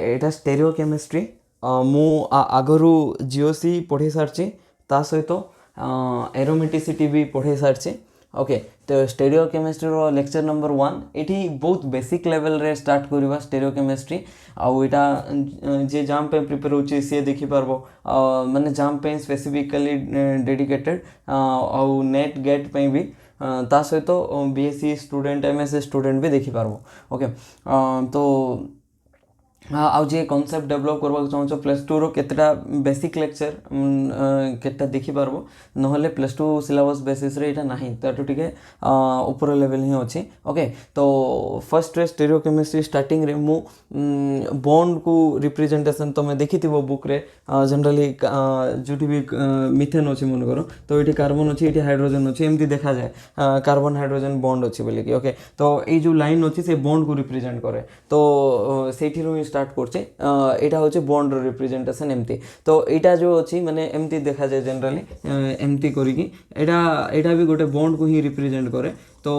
एटा stereo chemistry मु आगरू GOC पढ़ी सारी ता सहित एरोमेटिसिटी भी पढ़ी सारी ओके। तो स्टेरियो केमिस्ट्री रो लेक्चर नंबर 1 ये बहुत बेसिक लेवल रे स्टार्ट करवा स्टेरियो केमिस्ट्री आउ इटा जे जाम पे प्रिपेयर होची सी देखि पारबो माने जाम पे स्पेसिफिकली डेडिकेटेड आउ नेट गेट पे भी ता सहित बीएससी स्टूडेंट एमएससी स्टूडेंट भी देखि पारबो ओके। तो आउ जे कॉन्सेप्ट डेवलप करबा चाहछो प्लस 2 रो केतटा बेसिक लेक्चर केतटा देखि पारबो नहले प्लस 2 सिलेबस बेसिस रे एटा नाही ताटो टिके ऊपर लेवल ही अछि ओके। तो first ray stereo chemistry starting रे मु बॉन्ड को रिप्रेजेंटेशन तो मैं देखिथिबो बुक रे जनरली जोटी भी मिथेन अछि मन करो तो एठी कार्बन अछि एठी हाइड्रोजन अछि एमती देखा जाय कार्बन हाइड्रोजन बॉन्ड अछि बोले कि ओके। तो ए जो लाइन अछि से बॉन्ड को रिप्रेजेंट करे तो सेठी रो स्टार्ट करछे एटा होचे बॉन्ड रिप्रेजेंटेशन एमती। तो एटा जो अछि माने एमती देखा जाय जनरली एमती करी कि एटा भी गोटे बॉन्ड को ही रिप्रेजेंट करे। तो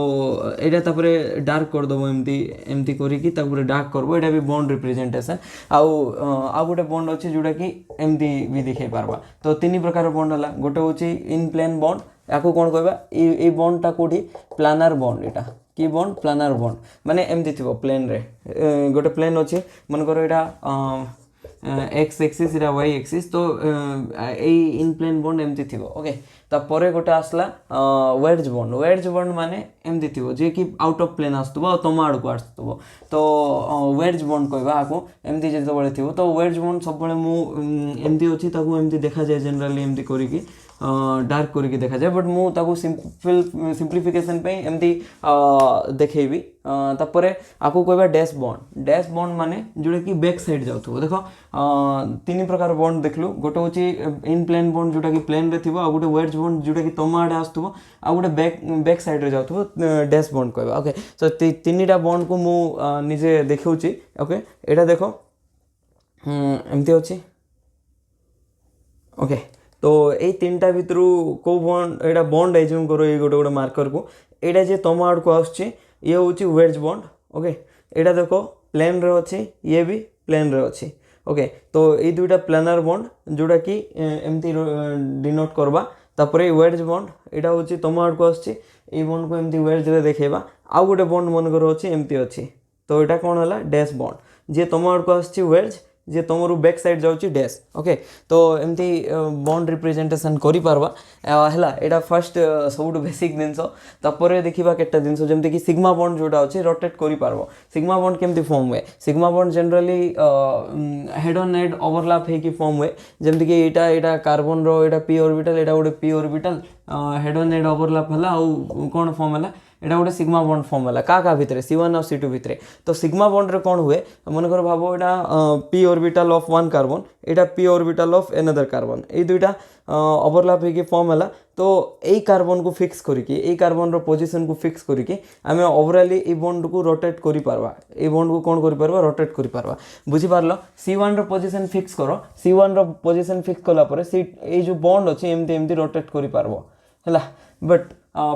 एटा तापरे डार्क कर दबो एमती एमती करी कि तापरे डार्क करबो एटा भी बॉन्ड रिप्रेजेंटेशन आ गोटे बॉन्ड अछि जोटा कि एमती भी दिखाई पारबा। तो तीन प्रकार बॉन्ड हला गोटे होछि इन प्लेन बॉन्ड याको कोन कहबा ए बॉन्ड टा कोठी प्लानर बॉन्ड एटा की बॉन्ड प्लानर बॉन्ड माने एमती थिबो प्लेन रे गोटे प्लेन अछि मन करो एटा एक्स एक्सिस इरा वाई एक्सिस तो ए इन प्लेन बॉन्ड एमती थिबो ओके। तापरे गोटे आसला वेड्ज बॉन्ड माने एमती थिबो जे कि आउट ऑफ प्लेन आस्तबो आ तम आड़ को आस्तबो तो वेड्ज बॉन्ड कहबा आको एमती जेते बळे थिबो। तो वेड्ज बॉन्ड सब बळे मु एमती अछि ताको एमती देखा जाय जनरली एमती करी कि डार्क करके देखा जाए बट मु ताको सिंप्लिफिकेशन पे एमती देखैबी। तापरे आको कहबा डैश बॉन्ड माने जोडे कि बैक साइड जाउथबो देखो तीन प्रकार बॉन्ड देखलु गोटे होची इन प्लेन बॉन्ड जोटा कि प्लेन रे थिबो आ गोटे वेड्ज बॉन्ड जोटा कि तम आडे आस्तबो आ गोटे बैक साइड रे जाउथबो डैश बॉन्ड कहबा ओके। सो तीनटा बॉन्ड को मु निजे देखौची ओके। एटा देखो एमती होची ओके। तो ये तीन टा भितर को बॉन्ड एटा बॉन्ड एज्यूम करो ये गोटे गोटे मार्कर को एटा जे तम आड़ को आछे ये होची वेड्ज बॉन्ड ओके। एटा देखो प्लेन रे अछि ये भी प्लेन रे अछि ओके। तो ये दुइटा प्लानर बॉन्ड जोटा कि एमती डिनोट करबा। तापरे वेड्ज बॉन्ड एटा होची तम आड़ को आछे ए बॉन्ड को एमती वेड्ज रे देखेबा आ गोटे बॉन्ड मन करो अछि एमती अछि तो एटा कोन हला डैश बॉन्ड जे तम आड़ को आछे वेड्ज जे तुमरू बैक साइड जाउची डैश ओके। तो एमती बॉन्ड रिप्रेजेंटेशन करि पारबा हला एटा फर्स्ट सबुट बेसिक जिंस। तापरे देखिबा केटा जिंस जेमते कि सिग्मा बॉन्ड जोटा अछि रोटेट करि पारबो। सिग्मा बॉन्ड केमती फॉर्म हुए sigma bond generally head on head overlap हे कि फॉर्म हुए जेमते कि एटा कार्बन रो एटा पी ऑर्बिटल एटा गोटे P orbital head on head overlap हला आ कोन फॉर्म हला एटा गोटे सिग्मा बॉन्ड फॉर्म हला का भितरे C1 और C2 भितरे। तो सिग्मा बॉन्ड रे कोन हुए मन कर भाबो एटा p orbital of one carbon एटा p orbital of another carbon ए दुइटा ओवरलैप हे कि फॉर्म हला। तो ए कार्बन को फिक्स करिकि ए कार्बन रो पोजीशन को फिक्स करिकि आमे ओवरऑली ए बॉन्ड को रोटेट करि पारबा ए बॉन्ड को कोन करि पारबा रोटेट करि पारबा बुझी पारलो। C1 रो पोजीशन फिक्स करो C1 रो पोजीशन फिक्स कला परे सी ए जो बॉन्ड अछि एमती एमती रोटेट करि पारबो हला। बट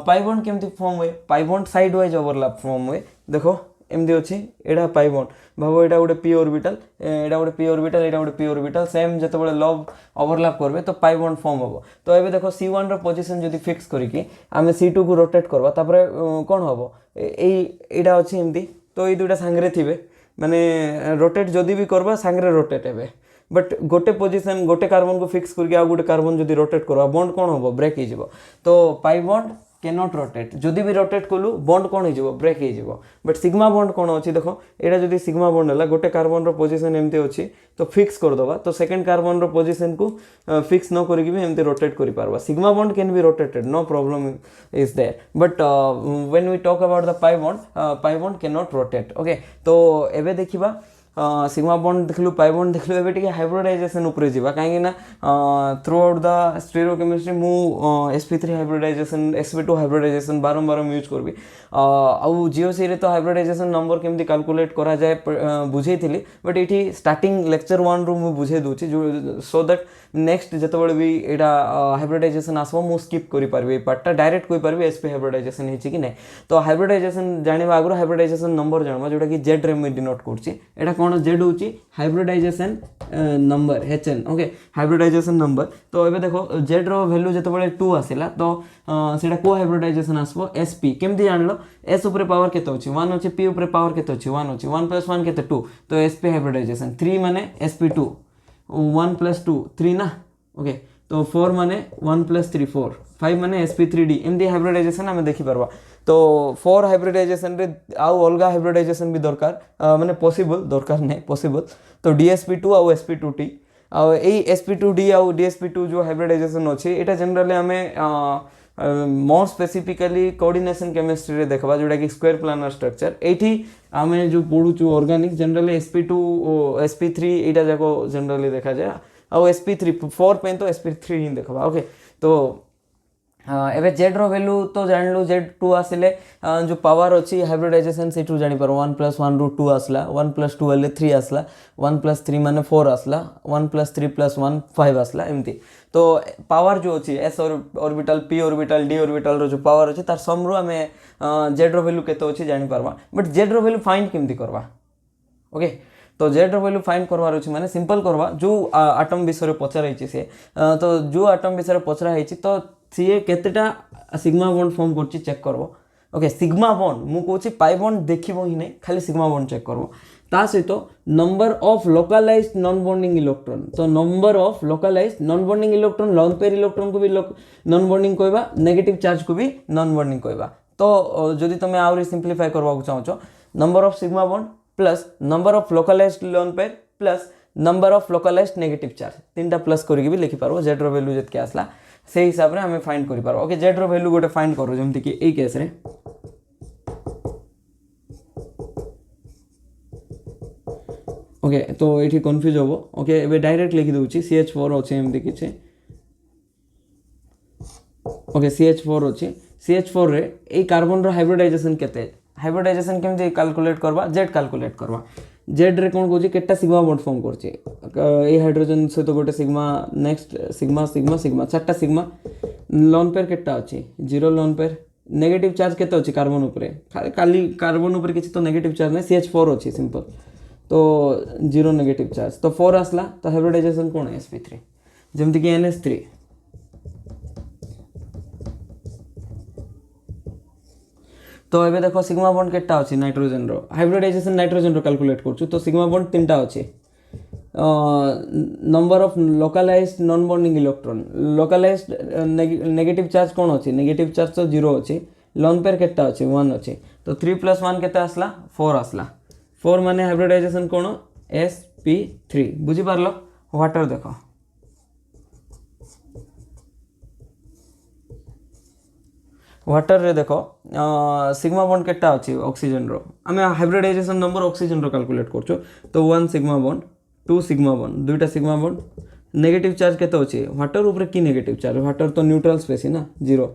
पाई बॉन्ड केमती फॉर्म हुए pi bond side wise overlap form हुए देखो एमती अछि एटा पाई बॉन्ड भाबो एटा गोटे p ऑर्बिटल एटा गोटे p ऑर्बिटल एटा गोटे p ऑर्बिटल सेम जते बळे लव ओवरलैप करबे तो पाई बॉन्ड फॉर्म होबो। तो एबे देखो C1 रो पोजीशन जदी फिक्स करिकि आमे C2 को रोटेट करबा तापरे कोन होबो एटा अछि एमती। तो ए दुटा संगरे थिबे माने रोटेट जदी भी करबा संगरे रोटेट हेबे बट गोटे पोजीशन गोटे कार्बन को फिक्स करके आ गोटे कार्बन जदी रोटेट करबा बॉन्ड कोन होबो ब्रेक हे जिवो। तो पाई बॉन्ड कैन नॉट रोटेट जदी भी रोटेट कलु बॉन्ड कोन हे जिवो ब्रेक हे जिवो। बट सिग्मा बॉन्ड कोन अछि देखो एटा जदी सिग्मा बॉन्ड हला गोटे कार्बन रो पोजीशन एमते अछि तो फिक्स कर दबा तो सेकंड कार्बन रो पोजीशन को फिक्स न करिकि भी एमते रोटेट करि पारबा। Sigma bond can be rotated no problem is there but when we talk about the pi bond cannot rotate रोटेट ओके। तो एबे देखिबा सिग्मा बॉन्ड देखलु पाई बॉन्ड देखलु एबे टिके हाइब्रिडाइजेशन ऊपर जीवा काहे ना throughout the stereochemistry मु sp3 हाइब्रिडाइजेशन sp2 हाइब्रिडाइजेशन बारंबार यूज करबी आउ जीओसी रे तो हाइब्रिडाइजेशन नंबर केमती कैलकुलेट करा जाय बुझेइथिली बट एठी स्टार्टिंग लेक्चर 1 रू मु बुझे दोची सो दैट नेक्स्ट जतबेले भी एटा हाइब्रिडाइजेशन आसबो मु स्किप करि पारबी पार्टटा डायरेक्ट कोइ पारबी sp हाइब्रिडाइजेशन हेछि कि नै। तो हाइब्रिडाइजेशन जानिबा आगरो हाइब्रिडाइजेशन नंबर जानबा जोटा कि z रे मु डिनोट करछि एटा कौन जेड हूँ hybridization number HN okay hybridization number तो ये देखो जेड रो वैल्यू जो 2 आसला तो सेटा को हाइब्रिडाइजेशन आसबो SP केमती जान S उपरे पावर केते अछि 1 अछि P उपरे पावर केते अछि 1 अछि 1 + 1 केते 2 तो SP हाइब्रिडाइजेशन 3 माने SP2 1 + 2 3 ना ओके तो 4 माने 1 + 3 4 5 माने SP3D एमदी हाइब्रिडाइजेशन आम देखि परबा तो 4 हाइब्रिडाइजेशन रे आउ अलगा हाइब्रिडाइजेशन भी दरकार माने पॉसिबल दरकार नहीं पॉसिबल तो DSP2 आउ SP2T आउ एई SP2D आउ DSP2 जो हाइब्रिडाइजेशन अछि एटा जनरली हमें मोर स्पेसिफिकली कोऑर्डिनेशन केमिस्ट्री रे देखबा जोटा कि स्क्वायर प्लानर स्ट्रक्चर एठी आमे जो पढुचु ऑर्गेनिक जनरली SP2 SP3 एटा जाको जनरली देखा जाय आउ SP3 4 पे तो SP3 ही देखबा ओके तो एबे जेड रो वैल्यू तो जानलु Z2 आसिले जो पावर अछि हाइब्रिडाइजेशन से जानि पर 1 + 1 * 2 आसला 1 + 2 ले 3 आसला 1 + 3 माने 4 आसला 1 + 3 + 1 5 आसला एमती तो पावर जो अछि S orbital P orbital D orbital रो जो पावर अछि तार सम रो हमें जेड रो वैल्यू केतो अछि जानि परबा बट जेड रो वैल्यू फाइंड केमती करबा ओके तो जेड रो वैल्यू फाइंड करवार अछि माने सिंपल करवा जो एटम विषय पचरा हिची से तो जो एटम विषय पचरा हिची तो सी केतेटा सिग्मा बॉन्ड फॉर्म करछि चेक करबो ओके सिग्मा बॉन्ड मु कहछि पाई बॉन्ड देखिबो ही नै खाली सिग्मा बॉन्ड चेक करबो ता सहित number of localised non bonding electron तो number of localised non bonding electron lone pair electron को भी नॉन बॉन्डिंग कहबा नेगेटिव चार्ज को भी नॉन बॉन्डिंग कहबा तो जदि तुम आउरी सिंप्लीफाई करबा चाहो number of sigma bond plus number of localized lone pair plus number of localized negative charge तीनटा प्लस करके भी लिखि पारो जेड रो वैल्यू जत के आसला से हिसाब रे हमें फाइंड करि पारो ओके जेड रो वैल्यू गोटे फाइंड करो जेमति कि ए केस रे ओके तो एठी कंफ्यूज होबो ओके एबे डायरेक्ट लिखि दउची CH4 अछि एमति किछे ओके CH4 अछि CH4 रे ए कार्बन रो हाइब्रिडाइजेशन हाइब्रिडाइजेशन केमति कैलकुलेट करबा जेड कैलकुलेट करबा जेड रे कोन कोची केटा सिग्मा बॉन्ड फॉर्म करछि ए हाइड्रोजन से तो गोटे sigma next sigma sigma sigma चारटा सिग्मा लोन पेयर केटा अछि 0 लोन पेयर नेगेटिव चार्ज केते अछि कार्बन ऊपर खाली कार्बन ऊपर किछि तो नेगेटिव चार्ज नै CH4 अछि सिंपल तो 0 नेगेटिव चार्ज तो 4 आसला तो हाइब्रिडाइजेशन कोन sp3 जेमति कि NH3 तो एबे देखो सिग्मा बॉन्ड केटा अछि नाइट्रोजन रो हाइब्रिडाइजेशन नाइट्रोजन रो कैलकुलेट करछु तो सिग्मा बॉन्ड तीनटा अछि number of localised non bonding electron localised negative charge कोन अछि नेगेटिव चार्ज तो 0 अछि लोन पेयर केटा अछि 1 अछि तो 3 + 1 केता आसला 4 आसला 4 माने हाइब्रिडाइजेशन कोन sp3 बुझी पारलो वाटर देखो वाटर रे देखो सिग्मा बॉन्ड केटा अछि ऑक्सीजन रो हमें हाइब्रिडाइजेशन नंबर ऑक्सीजन रो कैलकुलेट करछो तो 1 सिग्मा बॉन्ड 2 सिग्मा बॉन्ड दुईटा सिग्मा बॉन्ड नेगेटिव चार्ज केते अछि वाटर ऊपर की नेगेटिव चार्ज वाटर तो न्यूट्रल स्पेस है ना 0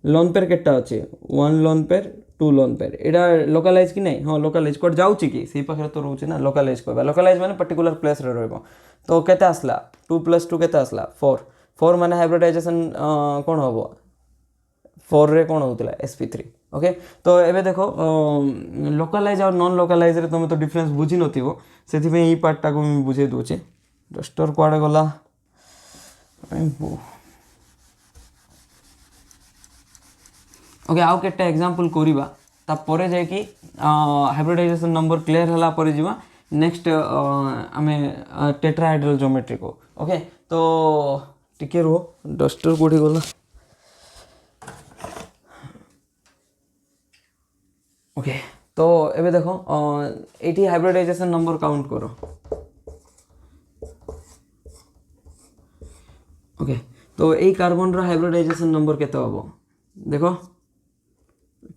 लोन पेयर केटा अछि 1 लोन पेयर 2 लोन पेयर एडा लोकलाइज कि नहीं हां लोकलाइज कोड जाउची कि सेही पाखरे तो रहउची ना लोकलाइज कहबा लोकलाइज माने पर्टिकुलर प्लेस रे रहबो तो केते आसला 2 + 2 केते आसला 4 माने हाइब्रिडाइजेशन कोन होबो 4 रे कोन होतला sp3 ओके तो एबे देखो लोकलाइज और नॉन लोकलाइज रे तुम तो डिफरेंस बुझी नथिबो सेथि में ई पार्ट टा को मैं बुझे दोचे डस्टर कोआडे गला ओके आउ केटा एग्जांपल करिबा ता परे जाय कि हाइब्रिडाइजेशन नंबर क्लियर हला परे जिवा नेक्स्ट हमें टेट्राहेड्रल ज्योमेट्री को ओके तो टिके रो डस्टर कोठी गला ओके तो एबे देखो एटी हाइब्रिडाइजेशन नंबर काउंट करो ओके तो ए कार्बन रो हाइब्रिडाइजेशन नंबर केते होबो देखो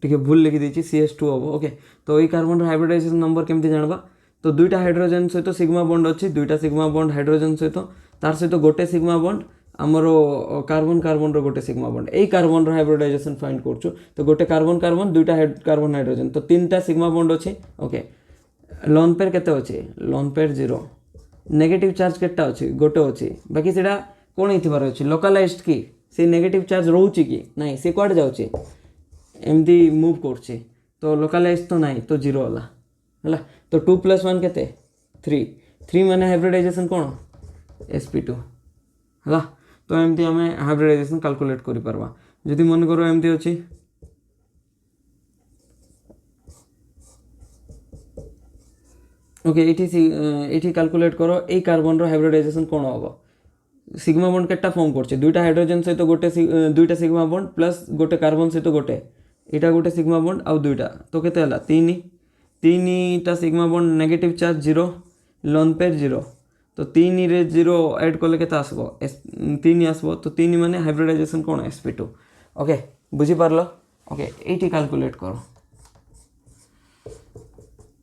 ठीक है भूल लिखि देछि CH2 होबो ओके तो ए कार्बन रो हाइब्रिडाइजेशन नंबर केमति जानबा तो दुईटा हाइड्रोजन सहित सिग्मा बॉन्ड अछि दुईटा सिग्मा बॉन्ड हाइड्रोजन सहित तार सहित गोटे सिग्मा बॉन्ड हमरो कार्बन कार्बन रो गोटे सिग्मा बॉन्ड ए कार्बन रो हाइब्रिडाइजेशन फाइंड करछु तो गोटे कार्बन कार्बन दुईटा कार्बन हाइड्रोजन तो तीनटा सिग्मा बॉन्ड अछि ओके लोन पेयर केते अछि लोन पेयर 0 नेगेटिव चार्ज केटा अछि गोटे अछि बाकी सेडा कोन हिथिबार अछि लोकलाइज्ड की से नेगेटिव चार्ज रहउची की नाही से कोड जाउची एमदी मूव करछि तो लोकलाइज्ड तो नाही तो 0 होला हला तो 2 + 1 केते थ्री माने हाइब्रिडाइजेशन कौन sp2 है। तो एमती आम हाइब्रिडाइजेशन कैलकुलेट करि परबा। जदि मन करो एमती अछि ओके ये कैलकुलेट करो ए कार्बन रो हाइब्रिडाइजेशन कौन हम सिग्मा बॉन्ड केटा फॉर्म करछे दुईटा हाइड्रोजन सहित गोटे दुईटा सिग्मा बॉन्ड प्लस गोटे कार्बन सहित गोटे एटा गोटे सिग्मा बॉन्ड आउ दुईटा तो केते हला तीन sigma bond negative charge zero lone pair zero तो तीन रे जीरो ऐड कले केते आसबो तीन आसबो तो तीन माने हाइब्रिडाइजेशन कौन sp2 ओके बुझी पारलो। ओके एटी कैलकुलेट करो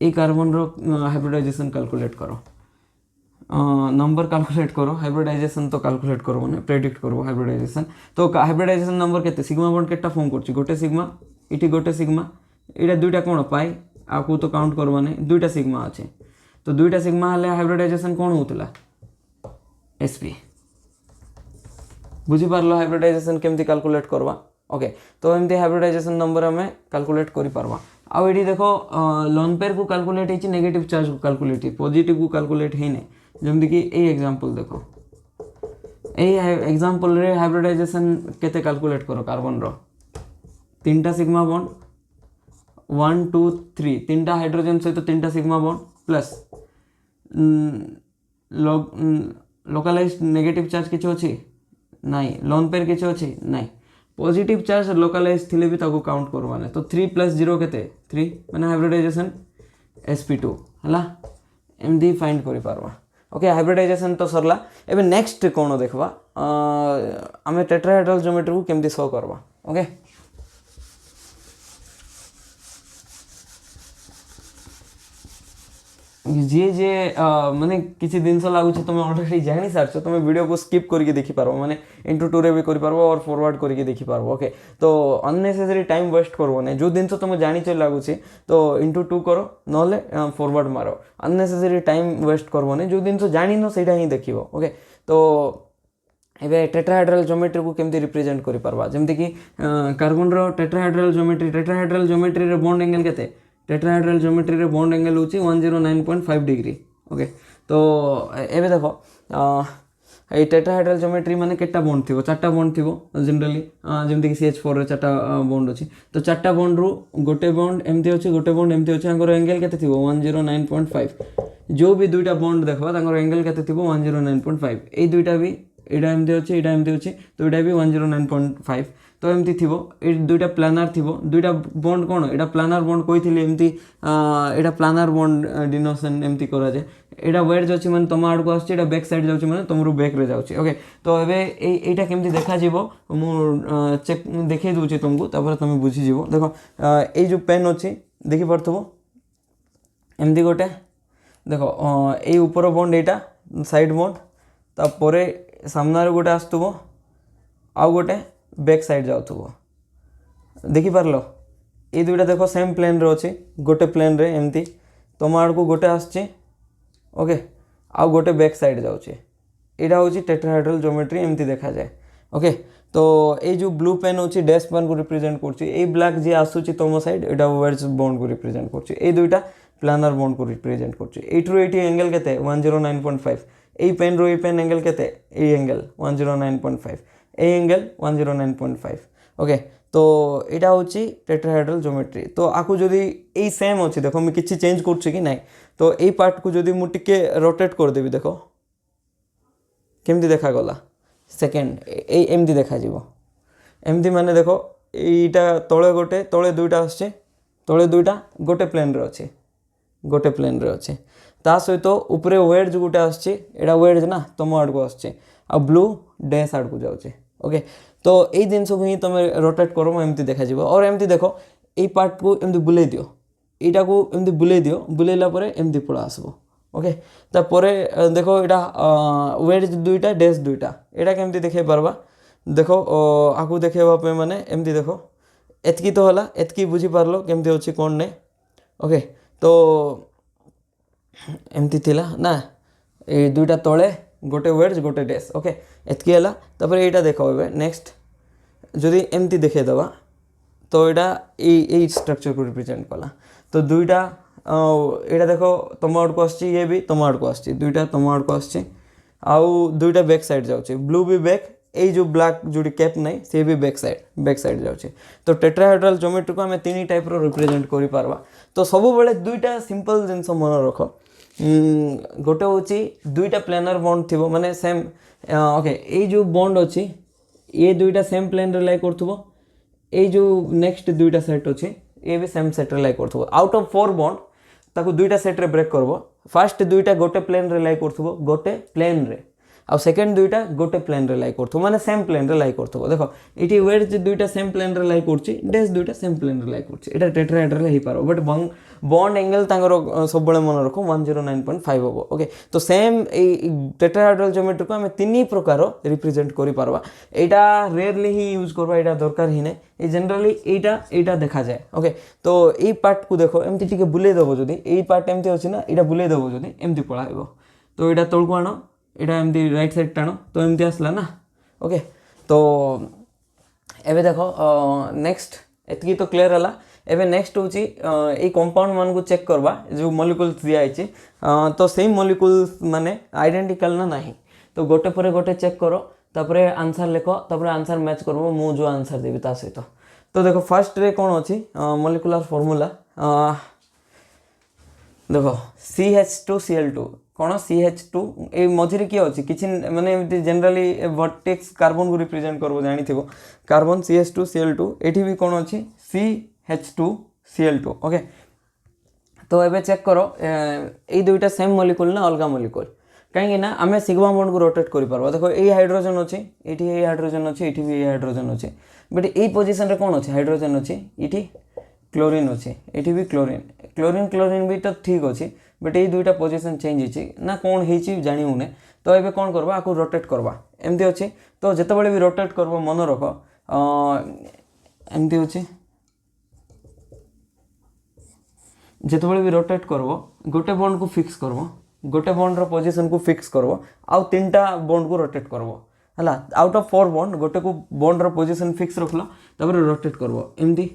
ए कार्बन रो हाइब्रिडाइजेशन कैलकुलेट करो नंबर कैलकुलेट करो हाइब्रिडाइजेशन तो कैलकुलेट करो माने प्रेडिक्ट करो हाइब्रिडाइजेशन तो हाइब्रिडाइजेशन नंबर केते सिग्मा बॉन्ड केटा फॉर्म करछि गोटे सिग्मा इटी गोटे सिग्मा एटा दुईटा कोन पाई आकु तो काउंट करो माने दुईटा सिग्मा अछि तो दुईटा सिग्मा हले हाइब्रिडाइजेशन कोन होतला sp बुझी पारलो हाइब्रिडाइजेशन केमती कैलकुलेट करवा। ओके तो एमती हाइब्रिडाइजेशन नंबर हमें कैलकुलेट करि पारवा। आउ एटी देखो लोन पेयर को कैलकुलेट हेछि नेगेटिव चार्ज को कैलकुलेट हे पॉजिटिव को कैलकुलेट हेने जेमति कि ए एग्जांपल देखो ए एग्जांपल रे हाइब्रिडाइजेशन केते कैलकुलेट करो कार्बन रो तीनटा सिग्मा बॉन्ड 1 2 3 तीनटा हाइड्रोजन सहित तीनटा sigma bond plus localized negative charge किछ अछि नाही लोन पेयर किछ अछि नाही पॉजिटिव चार्ज लोकलाइज थिले भी ताको काउंट करवा ने तो 3 + 0 केते 3 माने हाइब्रिडाइजेशन sp2 हला एमदी फाइंड करि पारवा। ओके हाइब्रिडाइजेशन तो सरला एबे नेक्स्ट कोन देखबा आमे टेट्राहेड्रल ज्योमेट्री को केमदी सॉल्व करबा। ओके जे जे माने किसी दिन से लागु तुम ऑलरेडी जानी सारछ तुम वीडियो को स्किप करके देखि पारो माने इंटू 2 रे भी करि पारबो और फॉरवर्ड करके देखि पारबो। ओके तो अननेसेसरी टाइम वेस्ट करबो नै जो दिन से तुम जानि छ लागु छी तो इंटू 2 करो नले फॉरवर्ड मारो अननेसेसरी टाइम वेस्ट करबो नै जो दिन से जानि न सेटा ही देखिबो। ओके तो एबे टेट्राहेड्रल ज्योमेट्री को केमती रिप्रेजेंट करि पारबा जेमति कि कार्बन रो टेट्राहेड्रल ज्योमेट्री रे बॉन्ड एंगल केते टेट्राहेड्रल ज्योमेट्री रे बॉन्ड एंगल होची 109.5 डिग्री। ओके तो एबे देखो ए टेट्राहेड्रल ज्योमेट्री माने केटा बॉन्ड थिबो चारटा बॉन्ड थिबो जनरली जेमति कि CH4 रे चारटा बॉन्ड अछि तो चारटा बॉन्ड रो गोटे बॉन्ड एमती अछि गोटे बॉन्ड एमती अछि अंगर एंगल केते थिबो 109.5 जो भी दुईटा बॉन्ड देखबा तांगर एंगल केते थिबो 109.5 ए दुईटा भी एडा एमती अछि तो एडा भी 109.5 तो एमती थिबो ए दुईटा प्लानर थिबो दुईटा बॉन्ड कोन एडा प्लानर बॉन्ड कहिथिले एमती एडा प्लानर बॉन्ड डिनोशन एमती करा जे एडा वेड्ज अछि माने तम आड को आछि एडा बैक साइड जाउछि माने तमरु बैक रे जाउछि। ओके तो एबे एटा केमती देखा जिवो मु चेक देखै दोछि तुमको तापर तुम बुझी जिवो। देखो ए जो पेन अछि देखि परथबो एमती गोटे देखो ए ऊपर बॉन्ड एटा साइड बॉन्ड तापरे सामना रे गोटे आस्तबो आ गोटे बैक साइड जाउथबो देखि पारलो ए दुईटा देखो सेम प्लेन रे अछि गोटे प्लेन रे एमती तम आड को गोटे आछे। ओके आ गोटे बैक साइड जाउछे एटा होची टेट्राहेड्रल ज्योमेट्री एमती देखा जाए। ओके तो ए जो ब्लू पेन होची डैश पेन को रिप्रेजेंट करछि ए ब्लैक जे आसुची तम साइड एटा वेड्ज बॉन्ड को रिप्रेजेंट करछि ए दुईटा प्लानर बॉन्ड को रिप्रेजेंट करछि एटू एटी एंगल केते 109.5 ए पेन रो ए पेन एंगल केते A angle 109.5 A angle 109.5। Okay तो एटा होची टेट्राहेड्रल ज्योमेट्री तो आकु जदी ए सेम अछि देखो मैं किछि चेंज करछि कि नै तो ए पार्ट को जदी मु टिके रोटेट कर देबी देखो केमती देखा गला सेकंड ए एमती देखा जीवो एमती माने देखो एटा तळे गोटे तळे दुईटा आछे तळे दुईटा गोटे प्लेन रे अछि ता सहित ऊपरे वेड्ज गोटे आछे एडा वेड्ज ना तम आड को आछे आ ब्लू डैश आड को जाउछे। ओके तो ए जिनस को ही तुम रोटेट करो एमती देखा जीवो और एमती देखो ए पार्ट को एमती बुले दियो एटा को एमती बुले दियो बुलेला परे एमती पळा आसबो। ओके ता परे देखो एटा वेड्ज दुईटा डैश दुईटा एटा केमती देखे परबा देखो आकु देखेबा पे माने एमती देखो एतकी तो होला एतकी बुझी पारलो केमती होची कोन ने। ओके तो एमती थिला ना ए दुईटा तळे गोटे वेड्ज गोटे डैश। ओके एतकी हला तापर एटा देखो एबे नेक्स्ट जदी एमती देखे दबा तो एटा ए स्ट्रक्चर को रिप्रेजेंट कला तो दुईटा एटा देख तुम आड़ को आसची ये भी तुम आड़ को आसची दुईटा तुम आड़ को आसची आउ दुईटा बैक साइड जाउची ब्लू भी बैक এই जो ब्लैक जोड़ी कैप नहीं सी भी बैक साइड जाउची तो टेट्राहेड्रल ज्योमेट्री को आम तीन टाइप रो रिप्रेजेंट करि पारबा तो सब बेले दुईटा सिंपल जिनस मन रख गोटे होची दुईटा प्लेनर बॉन्ड थिबो माने सेम ओके ए जो बॉन्ड अछि ये दुईटा सेम प्लेन रे लाई करथबो ए जो नेक्स्ट दुईटा सेट अछि ये भी सेम सेट रे लाई करथबो आउट ऑफ 4 बॉन्ड ताको दुईटा सेट रे ब्रेक करबो फर्स्ट दुईटा गोटे प्लेन रे लाई करथबो गोटे प्लेन रे आ सेकेंड दुईटा गोटे प्लेन रे लाई करथबो माने सेम प्लेन रे लाई करथबो देखो इटी वेड्ज दुईटा सेम प्लेन रे लाई करछि डैश दुईटा सेम प्लेन रे लाई करछि एटा टेट्राहेड्रल हे पारो बट बॉन्ड एंगल तांगर सब बेले मन रखो 109.5 होबो ओके तो सेम ए टेट्राहेड्रल ज्योमेट्री को हम तीन प्रकार रिप्रेजेंट करि पारबा एटा रेयरली ही यूज करबा एटा दरकार ही नै ए जनरली एटा देखा जाए ओके तो ए पार्ट को देखो एमती टिके बुले दबो जदी ए पार्ट एमती अछि ना एटा बुले दबो जदी एमती पळाइबो तो एटा तळकु आनो एटा एमती राइट साइड टाणो तो एमती आसला ना ओके तो एबे देखो नेक्स्ट एतकी तो क्लियर हला एबे नेक्स्ट होची ए कंपाउंड मान को चेक करबा जो मॉलिक्यूल्स दिया आइछि तो सेम मॉलिक्यूल्स माने आइडेंटिकल ना नाही तो गोटे परे गोटे चेक करो तापरे आंसर लिखो तापरे आंसर मैच करबो मु जो आंसर देबी ता सहित तो देखो फर्स्ट रे कोन अछि मॉलिक्यूलर फार्मूला देखो CH2Cl2 कौन CH2 ए मझिरे किए अच्छी किसी माने जनरली वर्टेक्स कार्बन को रिप्रेजेंट करबो जानि थिबो कार्बन CH2Cl2 एठी भी कौन अच्छी CH2Cl2 ओके तो एबे चेक करो ए दुईटा सेम मॉलिक्यूल ना अलग मॉलिक्यूल कहीं ना आम सिग्मा बॉन्ड को रोटेट कर पारबा देखो ए हाइड्रोजन अच्छी ये हाइड्रोजन अच्छी ये भी हाइड्रोजन अच्छी बट ये पोजिशन रे कौन अच्छे हाइड्रोजन अच्छी ये क्लोरीन अच्छी ये भी क्लोरीन भी तो ठीक अच्छी बट ये दुईटा पोजिशन चेंज होची ना कौन होची जानी होने तो ये कौन करबा आको रोटेट करबा एमती अच्छी तो जितेबाला भी रोटेट करबो मन रख एमती अच्छी जितेबाला भी रोटेट करबो गोटे बॉन्ड को फिक्स करबो गोटे बॉन्ड रो पोजीशन को फिक्स करबो आउ तीनटा बॉन्ड को रोटेट करबो हला आउट ऑफ 4 बॉन्ड गोटे को बॉन्ड रो पोजीशन फिक्स रखलो तबरे रोटेट करबो एमती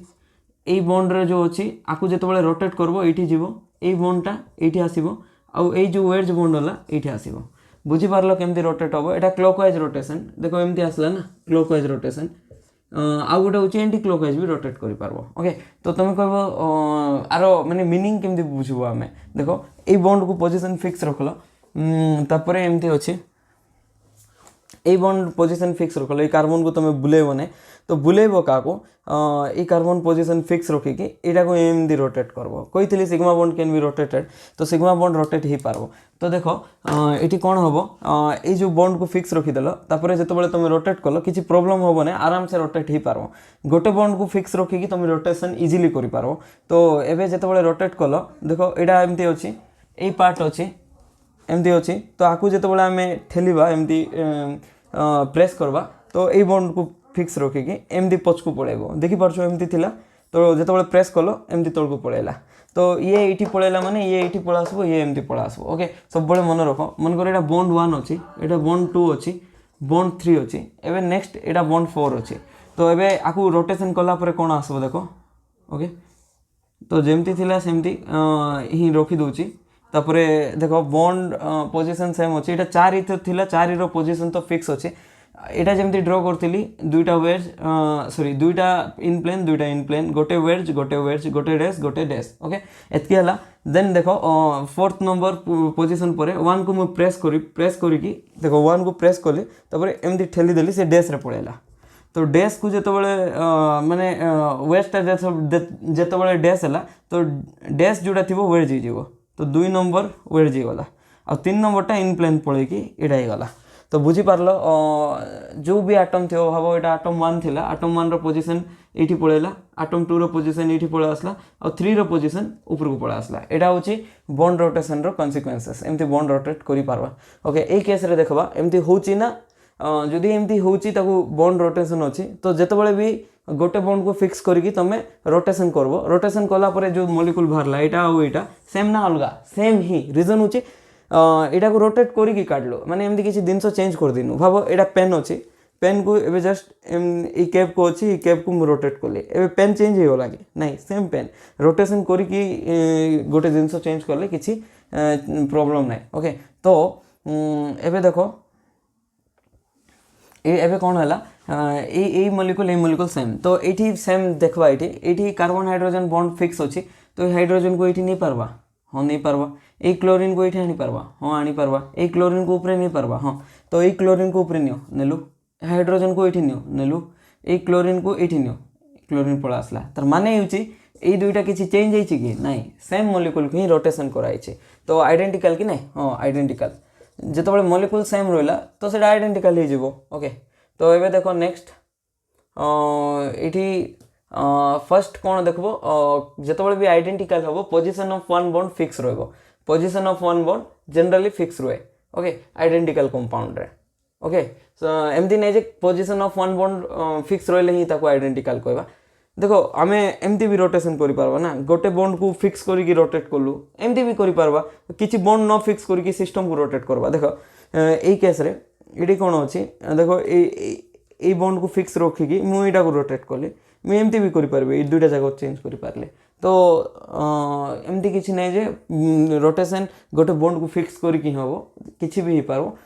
ए बॉन्ड रे जो अछि आकु जितेबाला रोटेट करबो एठी जीवो ए बॉन्डटा एठी आसीबो आउ ए जो वेज बॉन्ड होला एठी आसीबो बुझी पारलो केमती रोटेट होबो एटा क्लॉकवाइज रोटेशन देखो एमती आसला ना क्लॉकवाइज रोटेशन आउ गोटे होची एंटी क्लॉकवाइज भी रोटेट करि पारबो ओके तो तुम कहबो आरो माने मीनिंग केमती बुझबो हमें देखो ए बॉन्ड को पोजीशन फिक्स रखलो तापरे एमती अछि ए बॉन्ड पोजीशन फिक्स रखलो ए कार्बन को तुम बुलेबो ने तो बुलेबो काको ए कार्बन पोजीशन फिक्स रखिकी एटा को एमदी रोटेट करबो कहितली sigma bond can be rotated तो सिग्मा बॉन्ड रोटेट ही पारबो तो देखो एटी कोन होबो ए जो बॉन्ड को फिक्स रखि देलो तापरे जेतबेले तुम रोटेट करलो किछि प्रॉब्लम होबो ने आराम से रोटेट ही पारबो गोटे बॉन्ड को फिक्स रखिकी तुम रोटेशन इजीली करि पारबो तो एबे जेतबेले रोटेट करलो देखो एटा एमती अछि ए पार्ट अछि एमती अछि तो आकु जेतबेले हमें ठेलिबा एमती प्रेस करबा तो ए बॉन्ड को फिक्स रखिकी एमती पछकु पळेबो देखि पारछो एमती थिला तो जेतबेले प्रेस कलो एमती तळकु पळेला तो ये एठी पळेला माने ये एठी पळा आसबो ये एमती पळा आसबो ओके सब बळे मन रखो मन कर एटा बॉन्ड 1 अछि एटा बॉन्ड 2 अछि बॉन्ड 3 अछि एबे नेक्स्ट एटा बॉन्ड 4 अछि तो एबे आकु रोटेशन कला परे कोन आसबो देखो ओके तो जेमती थिला सेमती ही रखि दोची तापरे देखो बॉन्ड पोजीशन सेम अछि एटा 4 इथ थिला 4 रो पोजीशन तो फिक्स अछि एटा जेमती ड्रॉ करथिली दुईटा वेज सॉरी दुईटा इन प्लेन गोटे वेज गोटे डैश ओके एतकी हला देन देखो फोर्थ नंबर पोजीशन परे 1 को मु प्रेस करी की देखो 1 को प्रेस कली तबरे एमती ठेली देली से डैश रे पळेला तो डैश को जेतबेले माने वेस्टा जेतबेले डैश हला तो डैश जोडा थिबो वेज ही जीवो तो 2 नंबर वेज ही गला आ 3 नंबरटा इन प्लेन पळे की एडा ही गला तो बुझी पारलो जो भी आटम थियो भाबो एटा आटम 1 थिला आटम 1 रो पोजीशन एठी पळेला आटम 2 रो पोजीशन एठी पळे आसला और 3 रो पोजीशन ऊपर को पळे आसला एटा होची बॉन्ड रोटेशन रो कॉन्सिक्वेंसेस एमती बॉन्ड रोटेट करि पारबा ओके ए केस रे देखबा एमती होची ना जदि एमती होची ताको बॉन्ड रोटेशन अछि तो जेतबेले भी गोटे बॉन्ड को फिक्स करिकी तमे रोटेशन करबो रोटेशन कला परे जो मॉलिक्यूल बाहरला एटा आ एटा सेम ना अलगा सेम ही रीजन होची एटा को रोटेट करिकी काढलो माने एमती किछि दिनसो चेंज कर दिनु भाबो एटा पेन अछि पेन को एबे जस्ट ई कैप को अच्छी ई कैप को मु रोटेट कली एबे पेन चेंज हो गला कि नहीं सेम पेन रोटेशन करी कि गोटे जिनस चेंज कले किसी प्रॉब्लम नहीं ओके तो एबे देखो एबे कौन है ये मॉलिक्यूल सेम तो ये सेम देखा ये कार्बन हाइड्रोजन बॉन्ड फिक्स अच्छी तो हाइड्रोजन को ये नहीं पार्बा हाँ नहीं पार्बा ये क्लोरीन को ये आनी पार्बा हाँ आनी पार्बा ये क्लोरीन को ऊपर नहीं पार्बा हाँ तो ये क्लोरीन को ऊपर नियो नेलु हाइड्रोजन को ये नियो नेलु ये क्लोरीन को ये नियो क्लोरीन पड़ा आसला तार माने ये दुईटा किसी चेंज होती कि नहीं सेम मॉलिक्यूल को ही रोटेशन कराई तो आइडेंटिकल कि नहीं हाँ आइडेंटिकल जिते मॉलिक्यूल सेम रहा तो सीटा आइडेंटिकल हो ओके तो ये देखो नेक्स्ट ये फर्स्ट कौन देखो जिते भी आइडेंटिकल हम position of one bond fix रो position of one bond generally fix रुए ओके आइडेंटिकल कंपाउंड रे ओके सो एमती नहीं position of one bond fix रही ही आइडेंटिकल कहवा देखो आमे एमती भी रोटेशन करि पारबा ना गोटे बॉन्ड को फिक्स करिकी रोटेट कलु एमती भी करि पारबा किछि बॉन्ड न फिक्स करिकी सिस्टम को रोटेट करबा देखो एई केस रे एडी कोन अछि देखो ए बॉन्ड को फिक्स रखिकी मु एटा को रोटेट कली मु एमती भी करि पारबे ए दुइटा जगह चेंज करि पारले तो एमती किछि नै जे रोटेशन गोटे बॉन्ड को फिक्स करिकी हबो किछि भी हो पारबो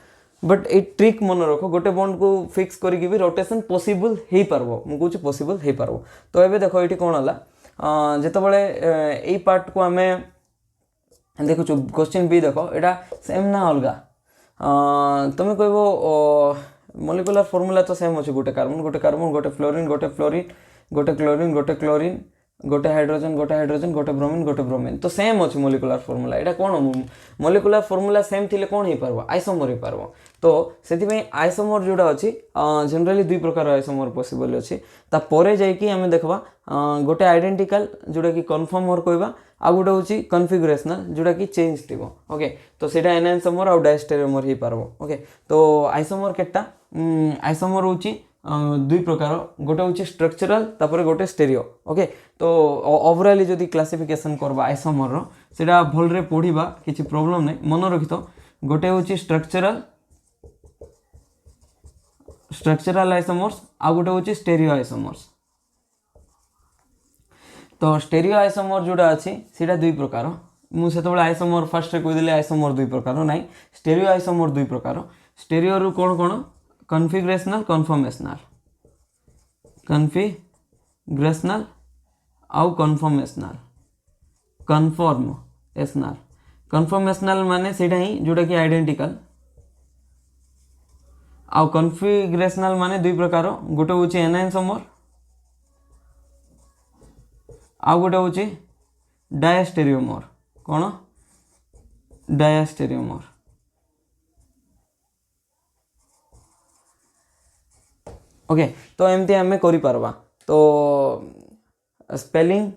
बट ए ट्रिक मन रख गोटे बॉन्ड को फिक्स करके भी रोटेशन पॉसिबल हो पारबो मु कहूँ पॉसिबल हो पारबो तो ये देखो ये कौन है जितेबाला यही पार्ट को आम देखु क्वेश्चन बी देखो यहाँ सेम ना अलगा तुम्हें कह मॉलिक्यूलर फॉर्मूला तो सेम अच्छे गोटे कार्बन गोटे फ्लोरीन गोटे क्लोरीन गोटे हाइड्रोजन गोटे ब्रोमीन तो सेम अच्छे मॉलिक्यूलर फॉर्मूला यहाँ कौन मॉलिक्यूलर फॉर्मूला सेम थी कौन हो पार आइसोमर हो पार तो से आइसोमर जोड़ा अच्छी जनरली दुई प्रकार आइसोमर पॉसिबल अच्छी तापर जामें देखा गोटे आइडेंटिकल जोड़ा कि कन्फर्मर कहवा आ गोटे हूँ कन्फिगरेशनल जोड़ा कि चेंज थी ओके तो सीटा एनाइसोमर आउ डायस्टेरियोमर हो पार ओके तो आइसोमर केटा आइसोमर हूँ दुई प्रकार गोटे हूँ स्ट्रक्चरल तापर गोटे स्टेरियो ओके तो ओवरऑल जदि क्लासिफिकेशन करबा आइसोमर रो सेटा भलरे पढ़िबा किछि प्रॉब्लम नै मन रखि तो गोटे हूँ स्ट्रक्चरल आइसोमर्स आ गोटे हूँ स्टेरियो आइसोमर्स तो स्टेरियो आइसोमर जोड़ा अच्छी सीटा दुई प्रकार मुझे आइसोमर फास्ट कहीदेली आइसोमर दुई प्रकार ना स्टेरियो आइसोमर दुई प्रकार स्टेरियो रु कौन कौन कन्फिगरेशनल आउ कन्फर्मेशनल माने सेटा ही जोटा कि आइडेंटिकल आउ कन्फिगरेशनल माने दुई प्रकार गोटे हूँ एनाइसोमर आउ गोटे हूँ डायस्टेरियोमर कौन डायस्टेरियोमर ओके तो एमती आम करि पारबा तो स्पेलिंग